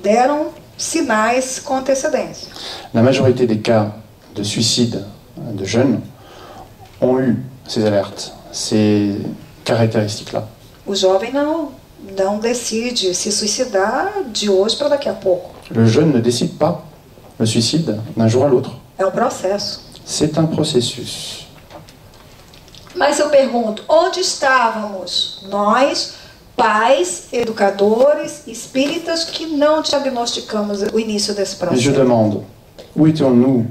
deram sinais com antecedência. La majorité des cas de suicide de jeunes ont eu ces alertes, ces caractéristiques-là. O jovem não decide se suicidar de hoje para daqui a pouco. Le jeune ne décide pas le suicide d'un jour à l'autre. É um processo. C'est un processus. Mas eu pergunto, onde estávamos nós, pais, educadores, espíritas, que não diagnosticamos o início desse Et je processo? demande, où étions-nous,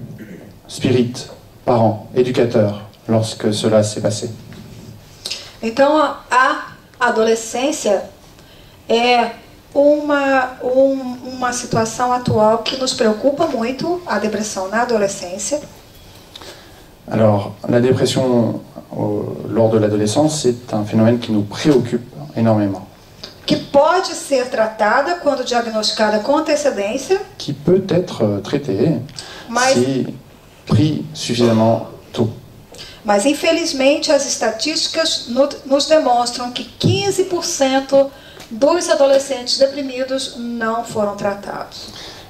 spirites, parents, éducateurs, lorsque cela s'est passé? Então, a adolescência é uma situação atual que nos preocupa muito, a depressão na adolescência. Alors, la dépression lors de l'adolescence, c'est un phénomène qui nous préoccupe énormément, Que pode ser tratada quando diagnosticada com antecedência, qui peut être traité Mas- si pris suffisamment tôt. mas infelizmente as estatísticas nos demonstram que 15% dos adolescentes deprimidos não foram tratados.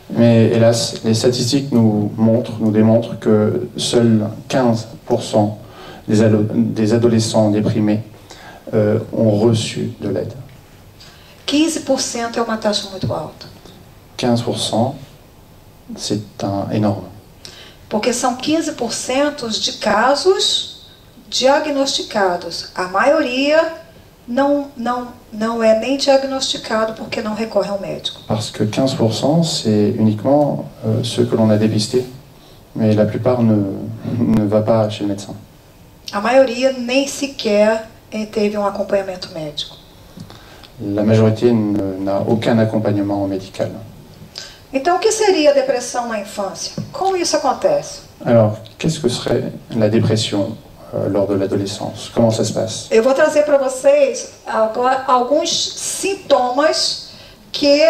Mais hélas, les statistiques nous démontrent que seuls 15% des adolescents déprimés ont reçu de l'aide. 15% é uma taxa muito alta, 15%, c'est énorme. porque são 15% de casos diagnosticados. A maioria não é nem diagnosticado porque não recorre ao médico. Parce que 15%, c'est uniquement ceux que l'on a dépistés, mais la plupart ne va pas chez le médecin. A maioria nem sequer teve um acompanhamento médico. La majorité n'a aucun accompagnement médical. Então, o que seria a depressão na infância? Como isso acontece? Alors, qu'est-ce que serait la dépression lors de l'adolescence? Comment ça se passe? Eu vou trazer para vocês agora alguns sintomas que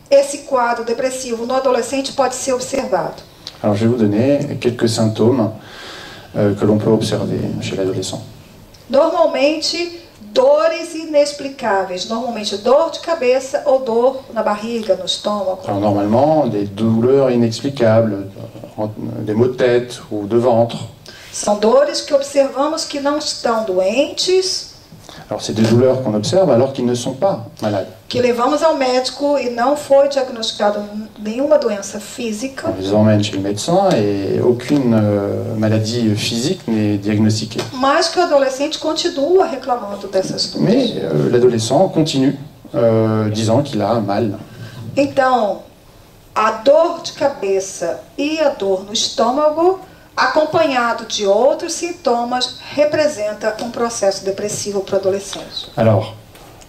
esse quadro depressivo no adolescente pode ser observado. Alors, je vais vous donner quelques symptômes que l'on peut observer chez l'adolescent. Normalmente, dores inexplicáveis. Normalmente, dor de cabeça ou dor na barriga, no estômago. Alors, normalement, des douleurs inexplicables, des maux de tête ou de ventre. São dores que observamos que não estão doentes, Alors, c'est des douleurs qu'on observe alors qu'ils ne sont pas malades. que levamos ao médico e não foi diagnosticado nenhuma doença física. On les emmène chez le médecin et aucune maladie physique n'est diagnostiquée. Mas que o adolescente continua reclamando dessas dores. Mais l'adolescent continue disant qu'il a mal. Então, a dor de cabeça e a dor no estômago, acompanhado de outros sintomas, representa um processo depressivo para o adolescente. Alors,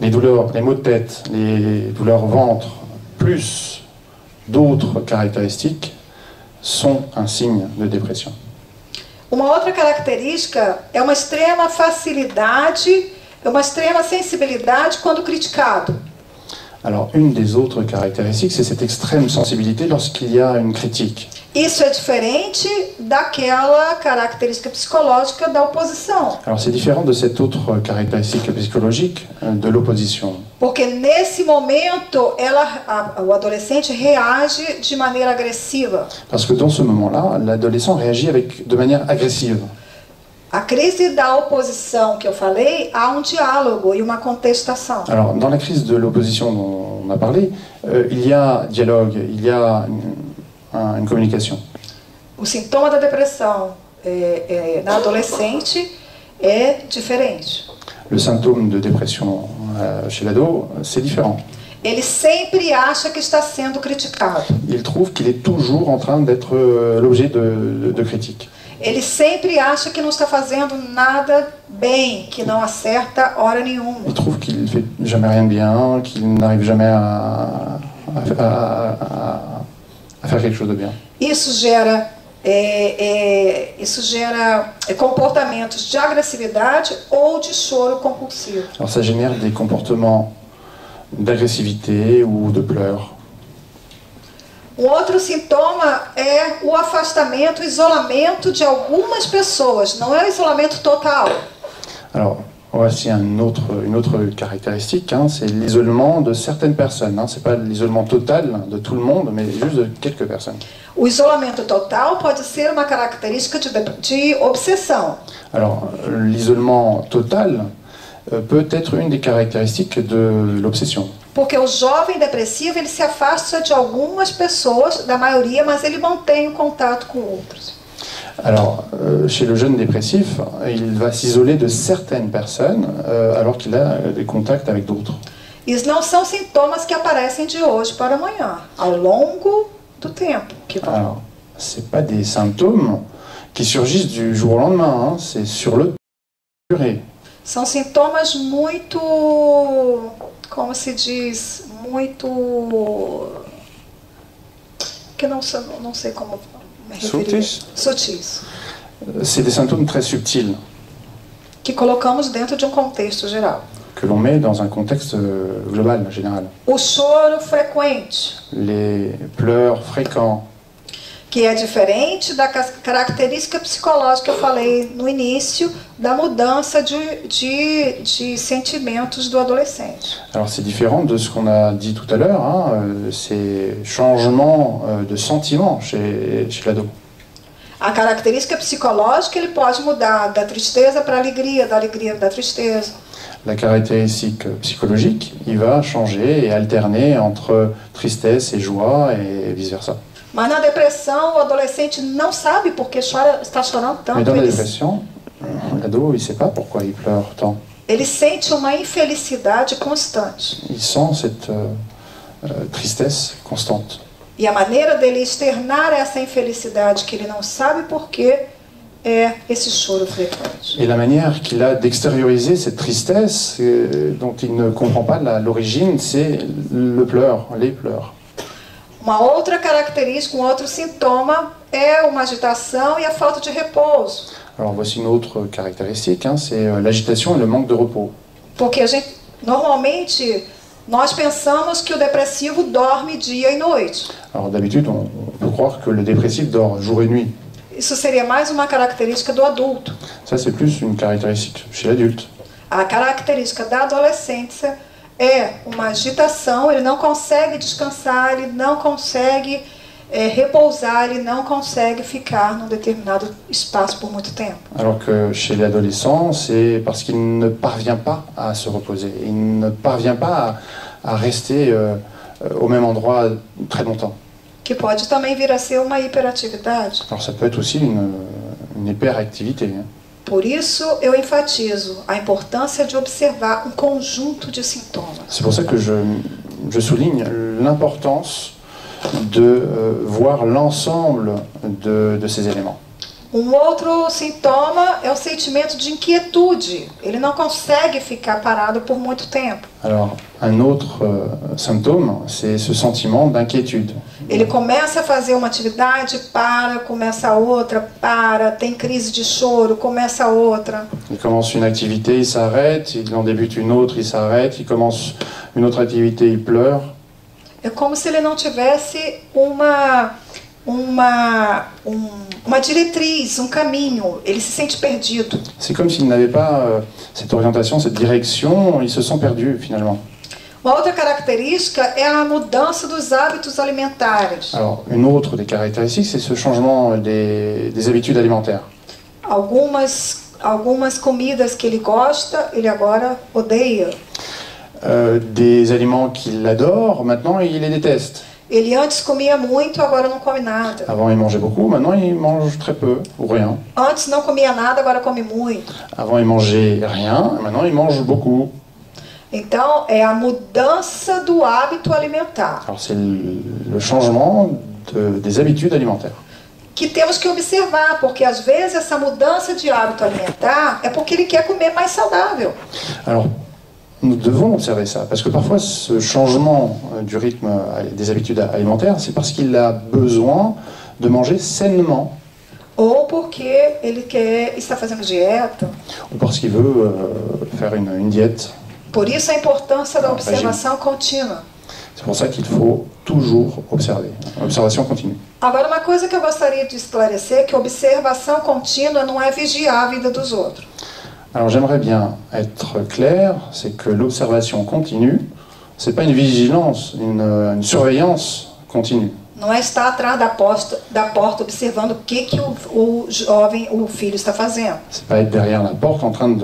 les douleurs, les maux de tête, les douleurs au ventre, plus d'autres caractéristiques, sont un signe de dépression. Uma outra característica é uma extrema facilidade, uma extrema sensibilidade quando criticado. Alors, une des autres caractéristiques, c'est cette extrême sensibilité lorsqu'il y a une critique. Isso é diferente daquela característica psicológica da oposição. Alors, c'est différent de cette autre caractéristique psychologique de l'opposition. Porque nesse momento, o adolescente reage de maneira agressiva. Parce que dans ce moment-là, l'adolescent réagit de manière agressive. A crise da oposição que eu falei, há um diálogo e uma contestação. Alors, dans la crise de l'opposition dont on a parlé, il y a dialogue, il y a une communication. O sintoma da depressão na adolescente é diferente. Le symptôme de dépression chez l'ado, c'est différent. Ele sempre acha que está sendo criticado. Il trouve qu'il est toujours en train d'être l'objet de critiques. Ele sempre acha que não está fazendo nada bem, que não acerta hora nenhuma. Il trouve qu'il ne fait jamais rien de bien, qu'il n'arrive jamais à faire quelque chose de bien. Isso gera comportamentos de agressividade ou de choro compulsivo. Alors ça génère des comportements d'agressivité ou de pleurs. Outro sintoma é o afastamento, o isolamento de algumas pessoas. Não é o isolamento total. Alors, voici une autre caractéristique, hein, c'est l'isolement de certaines personnes. Hein, c'est pas l'isolement total de tout le monde, mais juste de quelques personnes. O isolamento total pode ser uma característica de obsessão. Alors, l'isolement total peut être une des caractéristiques de l'obsession. Porque o jovem depressivo ele se afasta de algumas pessoas, da maioria, mas ele mantém o contato com outros. Alors, chez le jeune dépressif, il va s'isoler de certaines personnes alors qu'il a des contacts avec d'autres. Isso não são sintomas que aparecem de hoje para amanhã, ao longo do tempo que vão. Alors, c'est pas des symptômes qui surgissent du jour au lendemain, hein, c'est sur le durée. São sintomas muito, como se diz, muito, que não sei como me referir. Sutis. C'est des symptômes très subtils. Que colocamos dentro de um contexto geral. Que l'on met dans un contexte global, général. O choro frequente. Les pleurs fréquents. Que é diferente da característica psicológica que eu falei no início, da mudança de sentimentos do adolescente. Alors c'est différent de ce qu'on a dit tout à l'heure, hein, ces changements de sentiments chez l'ado. A característica psicológica ele pode mudar da tristeza para a alegria, da alegria para a tristeza. La caractéristique psychologique, il va changer et alterner entre tristesse et joie et vice-versa. Mas na depressão, o adolescente não sabe por que está chorando tanto. Mais dans la dépression, l'ado, il ne sait pas pourquoi il pleure tant. Ele sente uma infelicidade constante. Il sent cette tristesse constante. E a maneira dele externar essa infelicidade que ele não sabe por quê é esse choro frequente. Et la manière qu'il a d'extérioriser cette tristesse dont il ne comprend pas l'origine, c'est le pleur, les pleurs. Uma outra característica, um outro sintoma é uma agitação e a falta de repouso. Alors voici une autre caractéristique, hein, c'est l'agitation et le manque de repos. Porque normalmente nós pensamos que o depressivo dorme dia e noite. Alors d'habitude, on peut croire que le dépressif dort jour et nuit. Isso seria mais uma característica do adulto. Ça c'est plus une caractéristique chez l'adulte. A característica da adolescência é uma agitação, ele não consegue descansar, ele não consegue repousar, ele não consegue ficar num determinado espaço por muito tempo. Alors que chez l'adolescent, c'est parce qu'il ne parvient pas à se reposer. Il ne parvient pas à rester au même endroit très longtemps. Que pode também vir a ser uma hiperatividade. Alors ça peut être aussi une hyperactivité. Hein. Por isso, eu enfatizo a importância de observar um conjunto de sintomas. C'est pour ça que je souligne l'importance de voir l'ensemble de ces éléments. Um outro sintoma é o sentimento de inquietude. Ele não consegue ficar parado por muito tempo. Alors, un autre symptôme, c'est ce sentiment d'inquiétude. Ele começa a fazer uma atividade, para, começa outra, para, tem crise de choro, começa outra. Il commence une activité, il s'arrête, il en débute une autre, il s'arrête, il commence une autre activité, il pleure. É como se ele não tivesse uma diretriz, um caminho. Ele se sente perdido. C'est comme s'il n'avait pas cette orientation, cette direction, il se sent perdu finalement. Uma outra característica é a mudança dos hábitos alimentares. Alors, une autre des caractéristiques, c'est ce changement des habitudes alimentaires. Algumas comidas que ele gosta, ele agora odeia. Des aliments qu'il adore, maintenant il les déteste. Ele antes comia muito, agora não come nada. Avant il mangeait beaucoup, maintenant il mange très peu ou rien. Antes não comia nada, agora come muito. Avant il mangeait rien, maintenant il mange beaucoup. Então, é a mudança do hábito alimentar. Alors c'est le changement des habitudes alimentaires. Que temos que observar, porque às vezes essa mudança de hábito alimentar é porque ele quer comer mais saudável. Alors, nous devons observer ça, parce que parfois ce changement du rythme des habitudes alimentaires, c'est parce qu'il a besoin de manger sainement. Ou porque ele está fazendo dieta. Ou parce qu'il veut faire une diète. Por isso a importância da observação contínua. C'est pour ça qu'il faut toujours observer. Observation continue. Agora, uma coisa que eu gostaria de esclarecer é que observação contínua não é vigiar a vida dos outros. Alors j'aimerais bien être clair, c'est que l'observation continue, c'est pas une vigilance, une surveillance continue. Não é estar atrás da porta observando o que o jovem, o filho está fazendo. C'est pas être derrière la porte en train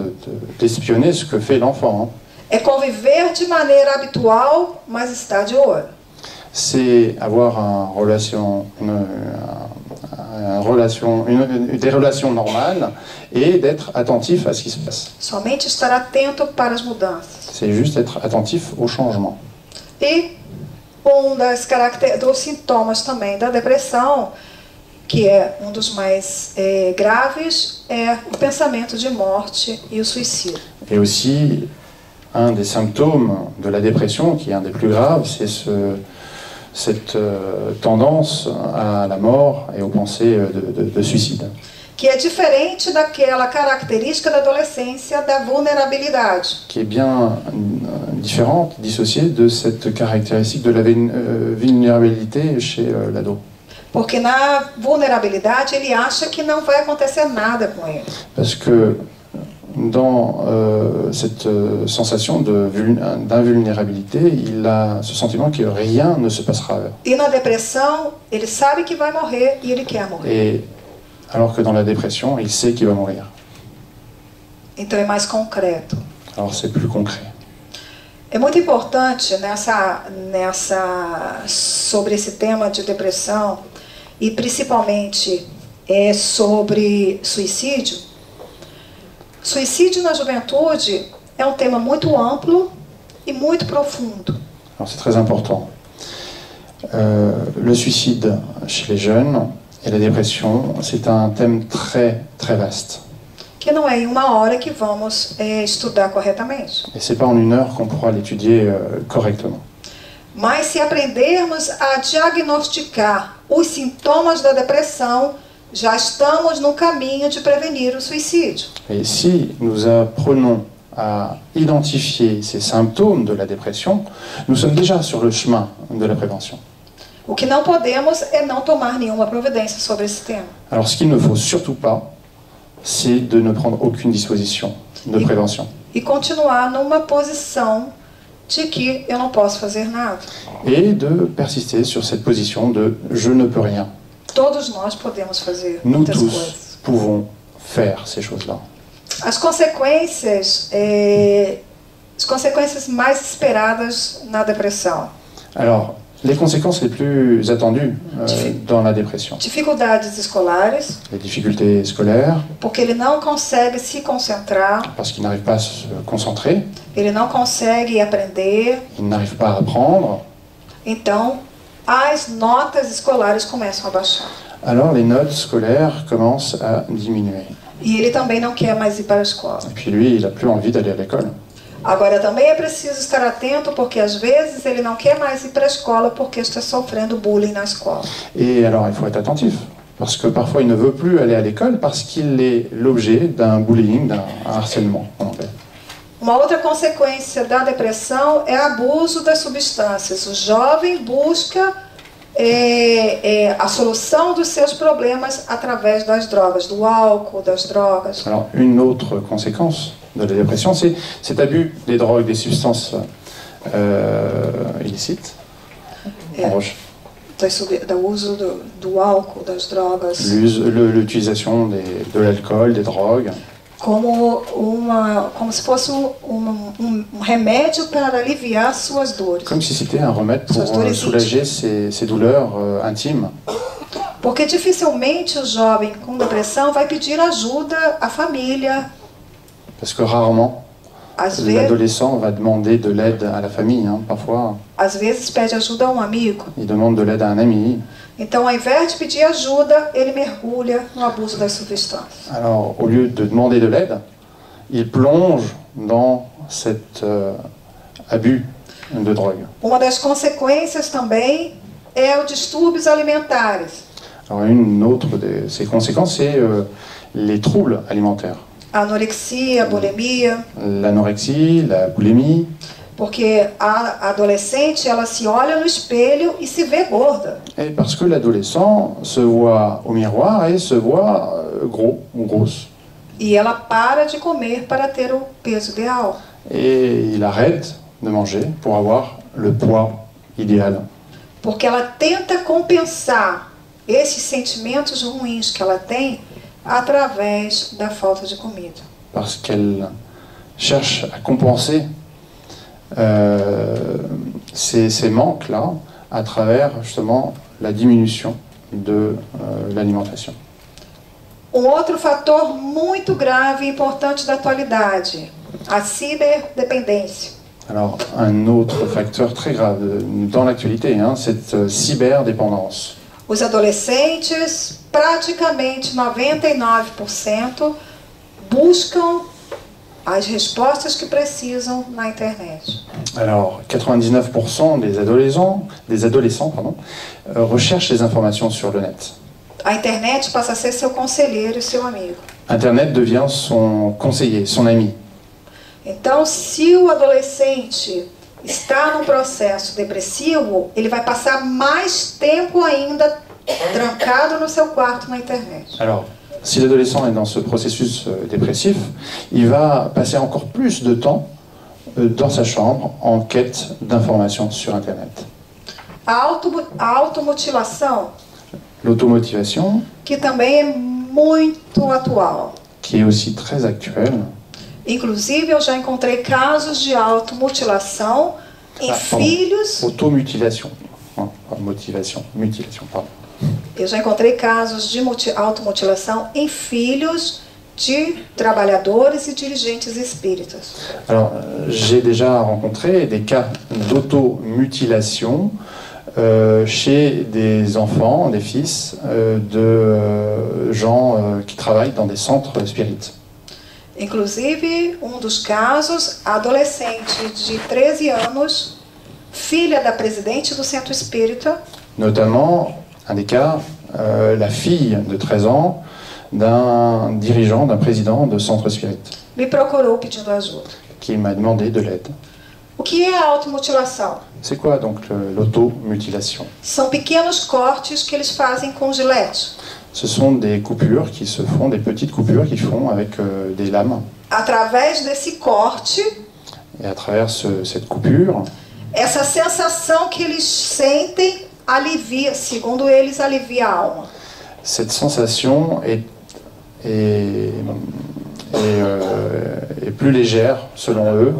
d'espionner ce que fait l'enfant. É conviver de maneira habitual, mas estar de olho. C'est avoir des relations normales et d'être attentif à ce qui se passe. Somente estar atento para as mudanças. C'est juste être attentif au changement. E dos sintomas também da depressão, que é um dos mais graves, é o pensamento de morte e o suicídio. Et aussi, un des symptômes de la dépression, qui est un des plus graves, c'est cette tendance à la mort et aux pensées de suicide. Que é diferente daquela característica da adolescência da vulnerabilidade. Qui est bien différente, dissociée de cette caractéristique de la vulnérabilité chez l'ado. Porque na vulnerabilidade ele acha que não vai acontecer nada com ele. Parce que dans cette sensation d'invulnérabilité, il a ce sentiment que rien ne se passera. E na depressão, ele sabe que vai morrer e ele quer morrer. Et alors que dans la dépression, il sait qu'il va mourir. Então é mais concreto. Alors c'est plus concret. É muito importante sobre esse tema de depressão e principalmente sobre suicídio. Suicídio na juventude é um tema muito amplo e muito profundo. Alors c'est très important. Le suicide chez les jeunes et la dépression, c'est un thème très très vaste. Que não é em uma hora que vamos estudar corretamente. Et c'est pas en une heure qu'on pourra l'étudier correctement. Mas se aprendermos a diagnosticar os sintomas da depressão, já estamos no caminho de prevenir o suicídio. Et si nous apprenons à identifier ces symptômes de la dépression, nous sommes déjà sur le chemin de la prévention. O que não podemos é não tomar nenhuma providência sobre esse tema. Alors ce qu'il ne faut surtout pas, c'est de ne prendre aucune disposition de prévention. E continuar numa posição de que eu não posso fazer nada. Et de persister sur cette position de « je ne peux rien ». Todos nós podemos fazer Nous muitas tous coisas. pouvons faire ces choses-là. As consequências mais esperadas na depressão. Alors, les conséquences les plus attendues dans la dépression. Dificuldades escolares, Les difficultés scolaires, porque ele não consegue se concentrar, parce qu'il n'arrive pas à se concentrer, ele não consegue aprender. il n'arrive pas à apprendre. Então, as notas escolares começam a baixar. Alors les notes scolaires commencent à diminuer. E ele também não quer mais ir para a escola. Et puis lui, il n'a plus envie d'aller à l'école. Agora, também é preciso estar atento, porque às vezes ele não quer mais ir para a escola porque está sofrendo bullying na escola. Et alors il faut être attentif, parce que parfois il ne veut plus aller à l'école parce qu'il est l'objet d'un bullying, d'un harcèlement en anglais. Uma outra consequência da depressão é abuso das substâncias. O jovem busca a solução dos seus problemas através das drogas, do álcool, das drogas. Alors une autre conséquence de la dépression, c'est cet abus des drogues, des substances illicites. En roche. Do uso do álcool, das drogas. L'utilisation de l'alcool, des drogues. Como se fosse remédio para aliviar suas dores. Comme si c'était un remède pour soulager ses douleurs intimes. Porque dificilmente o jovem com depressão vai pedir ajuda à família. Parce que rarement, L'adolescent va demander de l'aide à la famille, hein, parfois. Às vezes pede ajuda a um amigo. Il demande de l'aide à un ami. Então, ao invés de pedir ajuda, ele mergulha no abuso das substâncias. Alors, au lieu de demander de l'aide, il plonge dans cet abus de drogue. Uma das consequências também é os distúrbios alimentares. Alors, une autre de ces conséquences, c'est les troubles alimentaires. A anorexia, a bulimia. L'anorexie, la boulimie. Porque a adolescente, ela se olha no espelho e se vê gorda. Et parce que l'adolescent se voit au miroir et se voit gros ou grosse. E ela para de comer para ter o peso ideal. Et il arrête de manger pour avoir le poids idéal. Porque ela tenta compensar esses sentimentos ruins que ela tem através da falta de comida. Parce qu'elle cherche à compenser ces manques-là à travers justement la diminution de l'alimentation. Outro fator muito grave e importante da atualidade, a ciberdependência. Alors, un autre facteur très grave dans l'actualité, hein, cette cyberdépendance. Os adolescentes, praticamente 99%, buscam as respostas que precisam na internet. Alors, 99% des adolescents recherchent les informations sur le net. A internet passa a ser seu conselheiro e seu amigo. Internet devient son conseiller, son ami. Então, se o adolescente está num processo depressivo, ele vai passar mais tempo ainda trancado no seu quarto na internet. Alors, si l'adolescent est dans ce processus dépressif, il va passer encore plus de temps dans sa chambre en quête d'informations sur Internet. A automutilação, l'automotivation, que também é muito atual. Qui est aussi très actuelle. Inclusive, eu já encontrei casos de automutilação em filhos... Automutilation. Motivation, mutilation, pardon. Eu já encontrei casos de automutilação em filhos de trabalhadores e dirigentes espíritas. Alors, j'ai déjà rencontré des cas d'automutilation chez des enfants, des fils de gens qui travaillent dans des centres spirites. Inclusive, dos casos, a adolescente de 13 anos, filha da presidente do centro espírita. Notamment, un des cas, la fille de 13 ans d'un dirigeant, d'un président de centre spirit. Me procurou pedindo ajuda. Qui m'a demandé de l'aide. O que é a automutilação? C'est quoi donc l'automutilation? São pequenos cortes que eles fazem com gilete. Ce sont des coupures qui se font, des petites coupures qu'ils font avec des lames. Através desse corte, et à travers cette coupure, essa sensação que eles sentem alivia, segundo eles, alivia a alma. Cette sensation est plus légère, selon eux.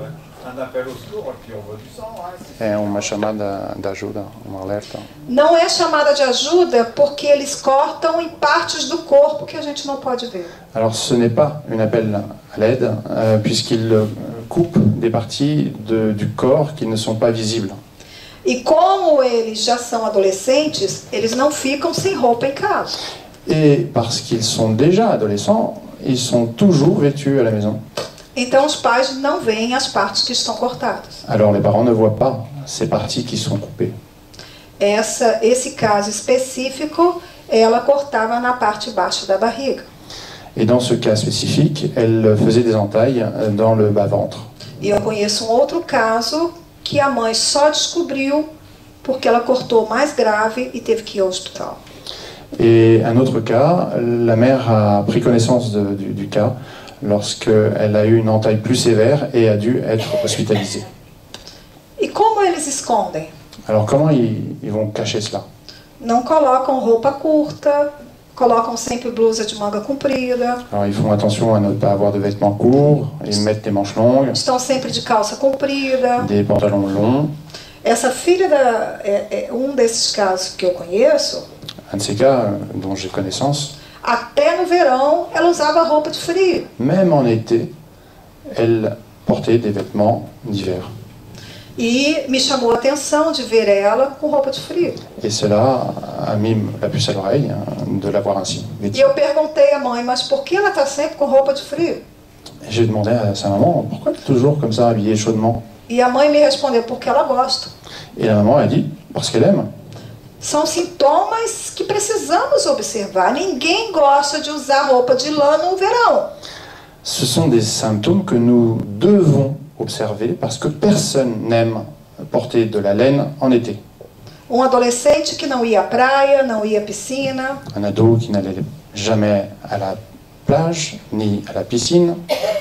É uma chamada de ajuda, um alerta. Não é chamada de ajuda porque eles cortam em partes do corpo que a gente não pode ver. Alors ce n'est pas un appel à l'aide, puisqu'ils coupent des parties du corps qui ne sont pas visibles. E como eles já são adolescentes, eles não ficam sem roupa em casa. Et parce qu'ils sont déjà adolescents, ils sont toujours vêtus à la maison. Então os pais não veem as partes que estão cortadas. Alors les parents ne voient pas ces parties qui sont coupées. Esse caso específico, ela cortava na parte baixa da barriga. Et dans ce cas spécifique, elle faisait des entailles dans le bas-ventre. E eu conheço outro caso que a mãe só descobriu porque ela cortou mais grave e teve que ir ao hospital. Et un autre cas, la mère a pris connaissance du cas lorsqu'elle a eu une entaille plus sévère et a dû être hospitalisée. E como eles escondem? Alors comment ils vont cacher cela? Não colocam roupa curta, colocam sempre blusa de manga comprida. Alors ils font attention à ne pas avoir de vêtements courts, ils mettent des manches longues. Estão sempre de calça comprida. Des pantalons longs. Essa filha desses casos que eu conheço. Un de ces cas dont j'ai connaissance. Até no verão ela usava roupa de frio. Même en été, elle porter des vêtements d'hiver. E me chamou a atenção de ver ela com roupa de frio. Et cela a mis la puce à l'oreille de la voir ainsi. E eu perguntei à mãe, mas por que ela está sempre com roupa de frio? J'ai demandé à sa maman, pourquoi tu es toujours comme ça, habillée chaudement? E a mãe me respondeu, porque ela gosta. Et la maman a dit, parce qu'elle aime. São sintomas que precisamos observar. Ninguém gosta de usar roupa de lã no verão. Ce sont des symptômes que nous devons observer parce que personne n'aime porter de la laine en été. Adolescente que não ia à praia, não ia à piscina. Un ado qui n'allait jamais à la plage ni à la piscine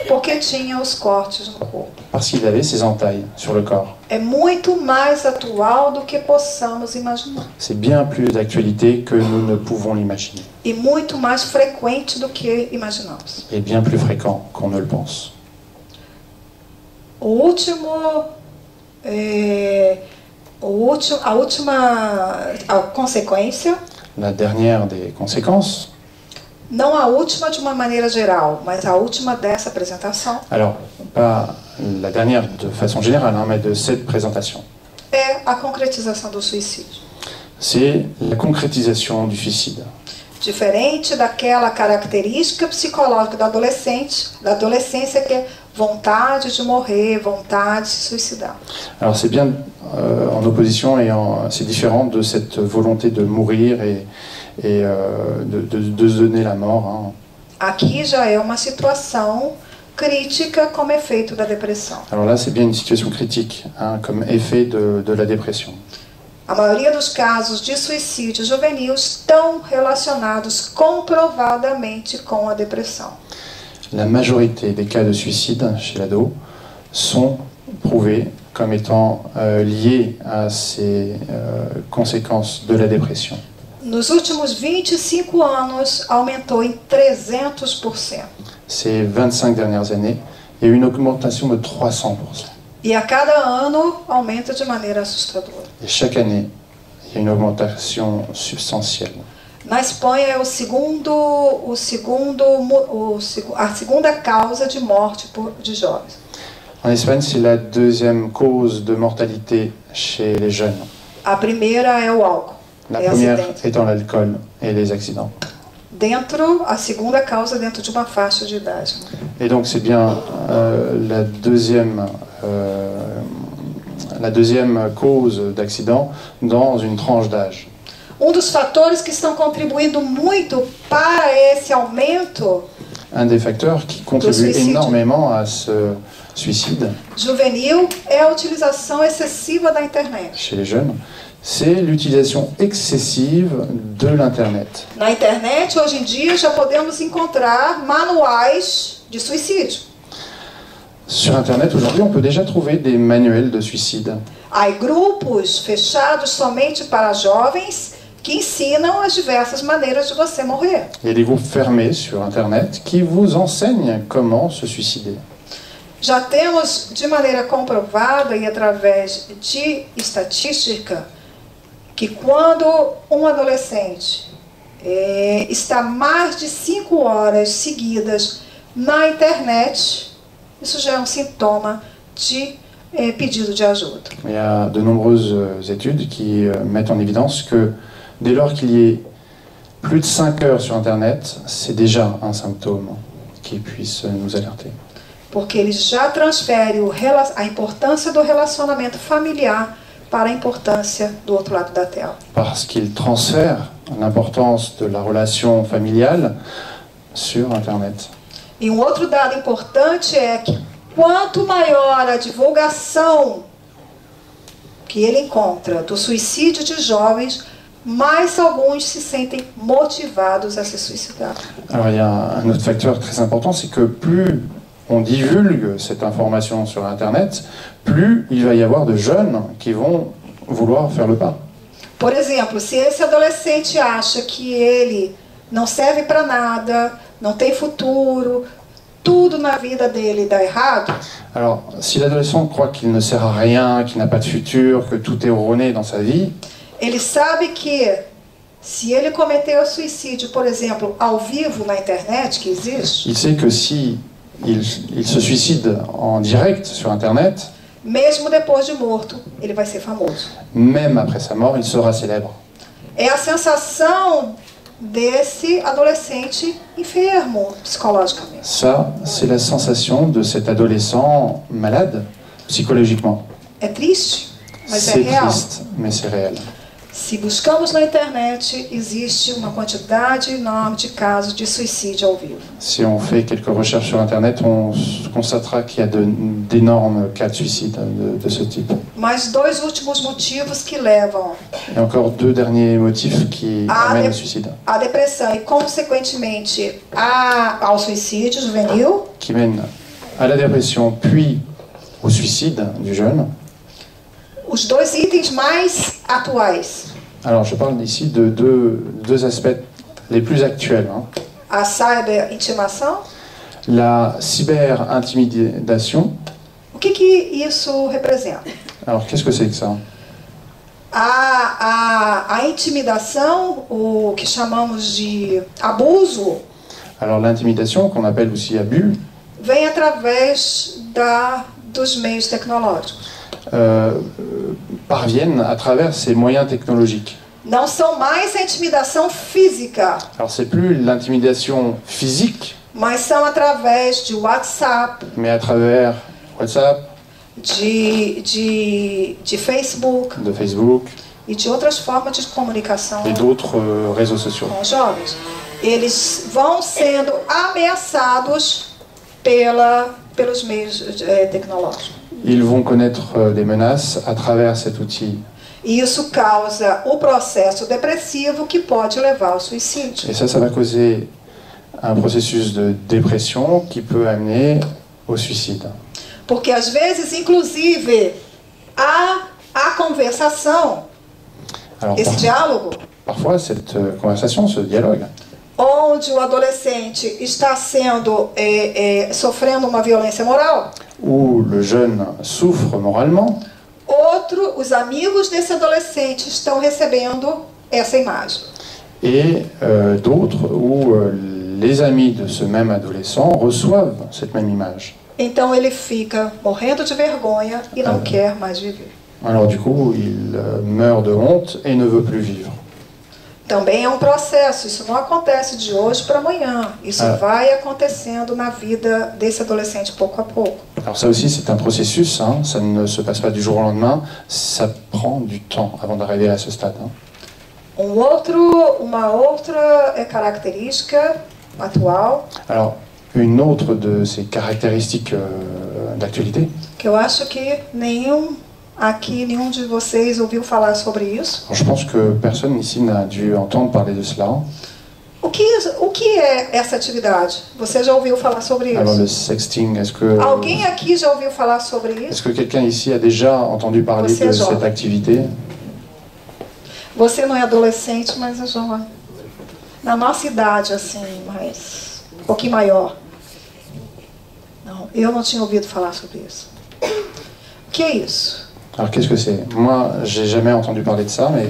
Porque tinha os cortes no corpo. parce qu'il avait ses entailles sur le corps. É muito mais atual do que possamos imaginar. C'est bien plus d'actualité que nous ne pouvons l'imaginer. E muito mais frequente do que imaginamos. Et bien plus fréquent qu'on ne le pense. A consequência, La dernière des conséquences, não a última de uma maneira geral, mas a última dessa apresentação, alors pas la dernière de façon générale, mais de cette présentation, é a concretização do suicídio. c'est la concrétisation du suicide. Diferente daquela característica psicológica da adolescência que é vontade de morrer, vontade de se suicidar. Alors c'est bien en opposition et c'est différent de cette volonté de mourir et de se donner la mort. Hein. Aqui já é uma situação crítica como efeito da depressão. Alors là c'est bien une situation critique hein, comme effet de la dépression. A maioria dos casos de suicídio juvenil estão relacionados comprovadamente com a depressão. La majorité des cas de suicide chez l'ado sont prouvés comme étant liés à ces conséquences de la dépression. Nos últimos 25 anos, aumentou em 300%. Ces 25 dernières années, il y a eu une augmentation de 300%. E a cada ano, aumenta de maneira assustadora. Et chaque année, il y a une augmentation substantielle. Na Espanha é a segunda causa de morte de jovens. En Espagne, c'est la deuxième cause de mortalité chez les jeunes. A primeira é o álcool. La première étant l'alcool et les accidents. A segunda causa dentro de uma faixa de idade. Et donc c'est bien la deuxième cause d'accident dans une tranche d'âge. Dos fatores que estão contribuindo muito para esse aumento un des facteurs qui contribue énormément à ce suicide juvenil é a utilização excessiva da internet. Chez les jeunes, c'est l'utilisation excessive de l'Internet. Na internet, hoje em dia, já podemos encontrar manuais de suicídio. Sur Internet, aujourd'hui, on peut déjà trouver des manuels de suicide. Há grupos fechados somente para jovens que ensinam as diversas maneiras de você morrer. Il y a des groupes fermés sur Internet qui vous enseignent comment se suicider. Já temos de maneira comprovada e através de estatística que quando adolescente está mais de 5 horas seguidas na internet, isso já é sintoma de pedido de ajuda. Il y a de nombreuses études qui mettent en évidence que dès lors qu'il y ait plus de 5 heures sur Internet, c'est déjà un symptôme qui puisse nous alerter. Porque ele já transfere a importância do relacionamento familiar para a importância do outro lado da tela. Parce qu'il transfère l'importance de la relation familiale sur Internet. E outro dado importante é que quanto maior a divulgação que ele encontra do suicídio de jovens, mais alguns se sentem motivados a se suicidar. Alors il y a un autre facteur très important, c'est que plus on divulgue cette information sur Internet, plus il va y avoir de jeunes qui vont vouloir faire le pas. Por exemplo, se esse adolescente acha que ele não serve para nada, não tem futuro, tudo na vida dele dá errado. Alors, si l'adolescent croit qu'il ne sert à rien, qu'il n'a pas de futur, que tout est erroné dans sa vie, ele sabe que se ele cometer o suicídio, por exemplo, ao vivo na internet, que existe, il sait que si il se suicide en direct sur Internet, mesmo depois de morto, ele vai ser famoso. même après sa mort, il sera célèbre. É a sensação desse adolescente enfermo psicologicamente. Ça, c'est la sensation de cet adolescent malade psychologiquement. É triste, mas é C'est real. triste, mais c'est réel. Se buscamos na internet, existe uma quantidade enorme de casos de suicídio ao vivo. Si on fait quelques recherches sur Internet, on constatera qu'il y a d'énormes cas de suicide de ce type. Mas dois últimos motivos que levam Et encore deux derniers motifs qui amènent au suicide. à depressão e, consequentemente, ao suicídio juvenil. Qui mènent à la dépression, puis au suicide du jeune. Os dois itens mais atuais. Alors, je parle ici de deux aspects les plus actuels. A cyberintimação. La cyber-intimidation. O que isso representa? Alors, qu'est-ce que c'est que ça? A intimidação, o que chamamos de abuso, Alors, l'intimidation, qu'on appelle aussi abus, vem através dos meios tecnológicos. Parviennent à travers ces moyens technologiques. Não são mais a intimidação física, Alors, c'est plus l'intimidation physique, mas são através de WhatsApp, mais à travers WhatsApp, de Facebook de Facebook e de outras formas de comunicação et d'autres réseaux sociaux. com os jovens. Eles vão sendo ameaçados pelos meios tecnológicos. Ils vont connaître des menaces à travers cet outil. E isso causa o processo depressivo que pode levar ao suicídio. Et ça va causer un processus de dépression qui peut amener au suicide. Porque às vezes, inclusive, a conversação, Alors, esse diálogo, parfois, cette conversation, ce dialogue, onde o adolescente está sofrendo uma violência moral, où le jeune souffre moralement, os amigos desse adolescente estão recebendo essa imagem. et d'autres où les amis de ce même adolescent reçoivent cette même image. Então ele fica morrendo de vergonha e não quer mais viver. Alors du coup, il meurt de honte et ne veut plus vivre. Também é um processo, isso não acontece de hoje para amanhã. Isso vai acontecendo na vida desse adolescente pouco a pouco. Alors ça aussi, c'est un processus, hein, ça ne se passe pas du jour au lendemain, ça prend du temps avant d'arriver à ce stade. Hein. Uma outra característica atual, alors, une autre de ces caractéristiques d'actualité, que eu acho que nenhum de vocês ouviu falar sobre isso. je pense que personne ici n'a dû entendre parler de cela. O que é essa atividade? Você já ouviu falar sobre Alors le isso? sexting, est-ce que Alguém aqui já ouviu falar sobre est-ce isso? que quelqu'un ici a déjà entendu parler Você de é jovem. cette activité? Você não é adolescente, mas é jovem. Na nossa idade, assim, mas um pouquinho maior. Não, eu não tinha ouvido falar sobre isso. O que é isso? Alors qu'est-ce que c'est? Moi, j'ai jamais entendu parler de ça, mais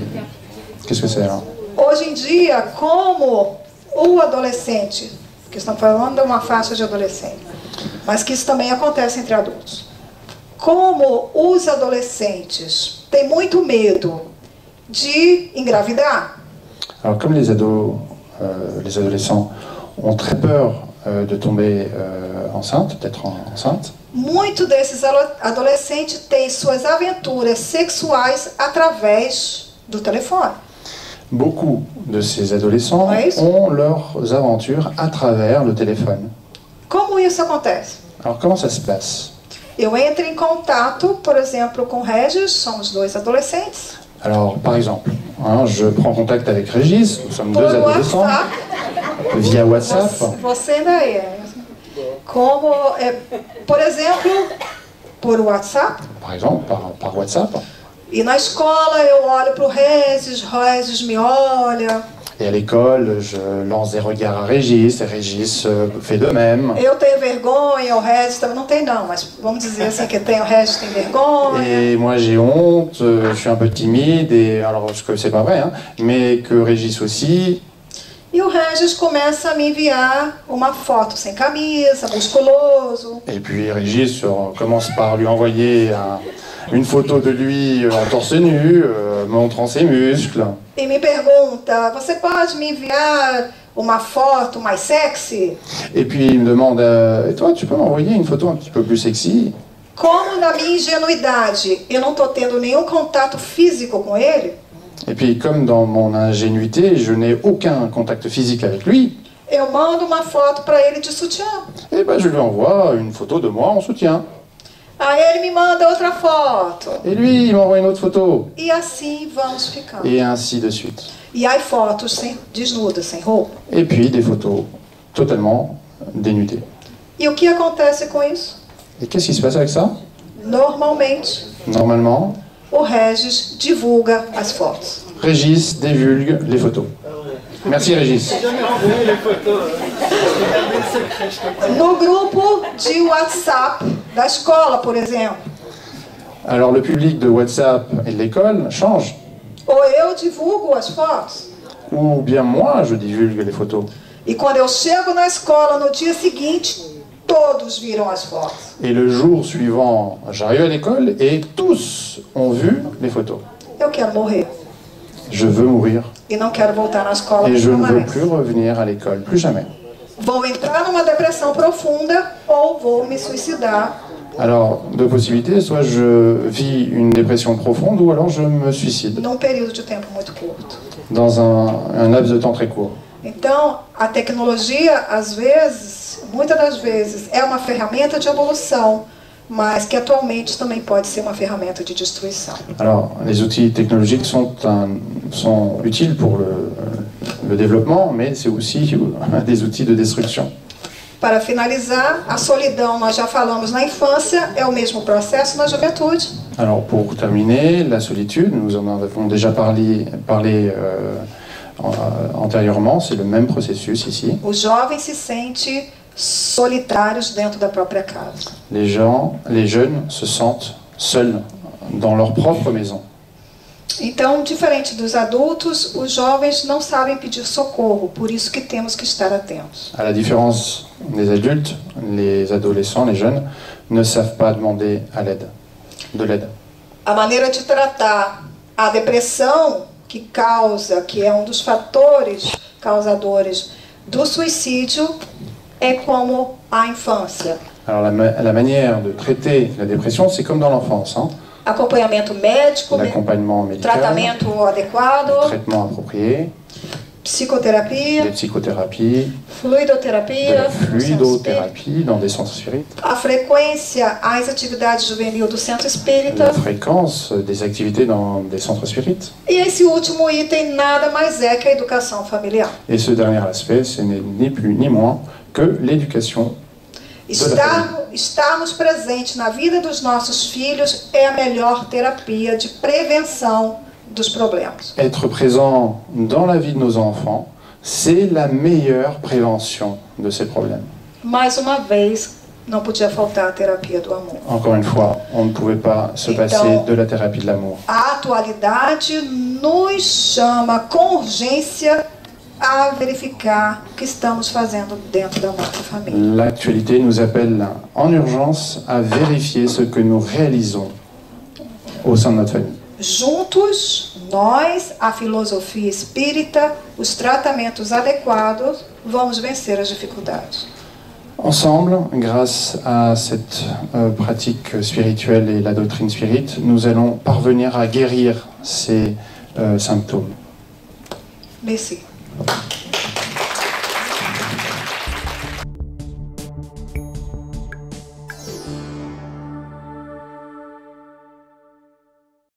qu'est-ce que c'est alors? Hoje em dia, como o adolescente, que estamos falando de uma faixa de adolescente, mas que isso também acontece entre adultos. Como os adolescentes têm muito medo de engravidar, Alors comme les adolescents ont très peur de tomber enceinte, d'être enceinte, muito desses adolescentes têm suas aventuras sexuais através do telefone. beaucoup de ces adolescents Oui. ont leurs aventures à travers le téléphone. Como isso acontece? Alors comment ça se passe? Eu entro em contato, por exemplo, com Regis, somos dois adolescentes, Alors par exemple, hein, je prends contact avec Régis, nous sommes por deux adolescents, WhatsApp. via WhatsApp. Você ainda é. Como, por exemplo, por WhatsApp. Par exemple, par WhatsApp. E na escola eu olho para o Regis me olha. Et à l'école, je lance des regards à Régis, et Régis fait de même. Eu tenho vergonha, o Regis também não tem não, mas vamos dizer assim que o Regis tem vergonha. Et moi j'ai honte, je suis un peu timide, et alors ce que c'est pas vrai, hein, mais que Régis aussi. E o Regis começa a me enviar uma foto sem camisa, musculoso. Et puis Régis commence par lui envoyer une photo de lui en torse nu, montrant ses muscles. E me pergunta, você pode me enviar uma foto mais sexy? Et puis il me demande, et toi, tu peux m'envoyer une photo un petit peu plus sexy? Como na minha ingenuidade eu não estou tendo nenhum contato físico com ele, Et puis comme dans mon ingénuité, je n'ai aucun contact physique avec lui, eu mando uma foto para ele de sutiã. et ben je lui envoie une photo de moi en soutien. Aí ele me manda outra foto. Et lui, il m'envoie une autre photo. E assim vamos ficando. Et ainsi de suite. E aí fotos desnudas, sem roupa. Et puis des photos totalement dénudées. E o que acontece com isso? Et qu'est-ce qui se passe avec ça? Normalmente, Normalement, o Regis divulga as fotos. Régis divulgue les photos. Merci Régis. No grupo de WhatsApp da escola, por exemplo, Alors le public de WhatsApp et de l'école change. ou eu divulgo as fotos. Ou bien moi, je divulgue les photos. E quando eu chego na escola no dia seguinte, todos viram as fotos. Et le jour suivant, j'arrive à l'école et tous ont vu les photos. Eu quero morrer. Je veux mourir. E não quero voltar na escola Et je nunca ne veux mais. plus revenir à l'école, plus jamais. Vou entrar numa depressão profunda ou vou me suicidar. Alors, deux possibilités, soit je vis une dépression profonde ou alors je me suicide Num período de tempo muito curto. dans un laps de temps très court. Então, a tecnologia, às vezes, muitas das vezes, é uma ferramenta de evolução, mas que atualmente também pode ser uma ferramenta de destruição. Alors, les outils technologiques sont utiles pour le développement, mais c'est aussi des outils de destruction. Para finalizar, a solidão, nós já falamos na infância, é o mesmo processo na juventude. Alors, pour terminer, la solitude, nous en avons déjà parlé antérieurement, c'est le même processus ici. Os jovens se sentem solitários dentro da própria casa. Les jeunes se sentent seuls dans leur propre maison. Então, diferente dos adultos, os jovens não sabem pedir socorro, por isso que temos que estar atentos. À la différence des adultes, les adolescents, les jeunes, ne savent pas demander de l'aide. A maneira de tratar a depressão que é um dos fatores causadores do suicídio, é como a infância. Alors la manière de traiter la dépression, c'est comme dans l'enfance, hein? Acompanhamento médico, L'accompagnement médical, tratamento adequado, traitement approprié, psicoterapia, des psychothérapies, de fluidoterapia, la fluidothérapie dans des centres spirites, a frequência às atividades juvenil do centro la espírita. fréquence des activités dans des centres spirites. E esse último item nada mais é que a educação familiar. Et ce dernier aspect, ce n'est ni plus ni moins que l'éducation. Estarmos presentes na vida dos nossos filhos é a melhor terapia de prevenção dos problemas. Être présent dans la vie de nos enfants, c'est la meilleure prévention de ces problèmes. Mais uma vez, não podia faltar a terapia do amor. Encore une fois, on ne pouvait pas se passer de la thérapie de l'amour. A atualidade nos chama com urgência a verificar o que estamos fazendo dentro da nossa família. L'actualité nous appelle en urgence à vérifier ce que nous réalisons au sein de notre famille. Juntos, nós, a filosofia espírita, os tratamentos adequados, vamos vencer as dificuldades. Ensemble, grâce à cette pratique spirituelle et la doctrine spirite, nous allons parvenir à guérir ces symptômes. Merci.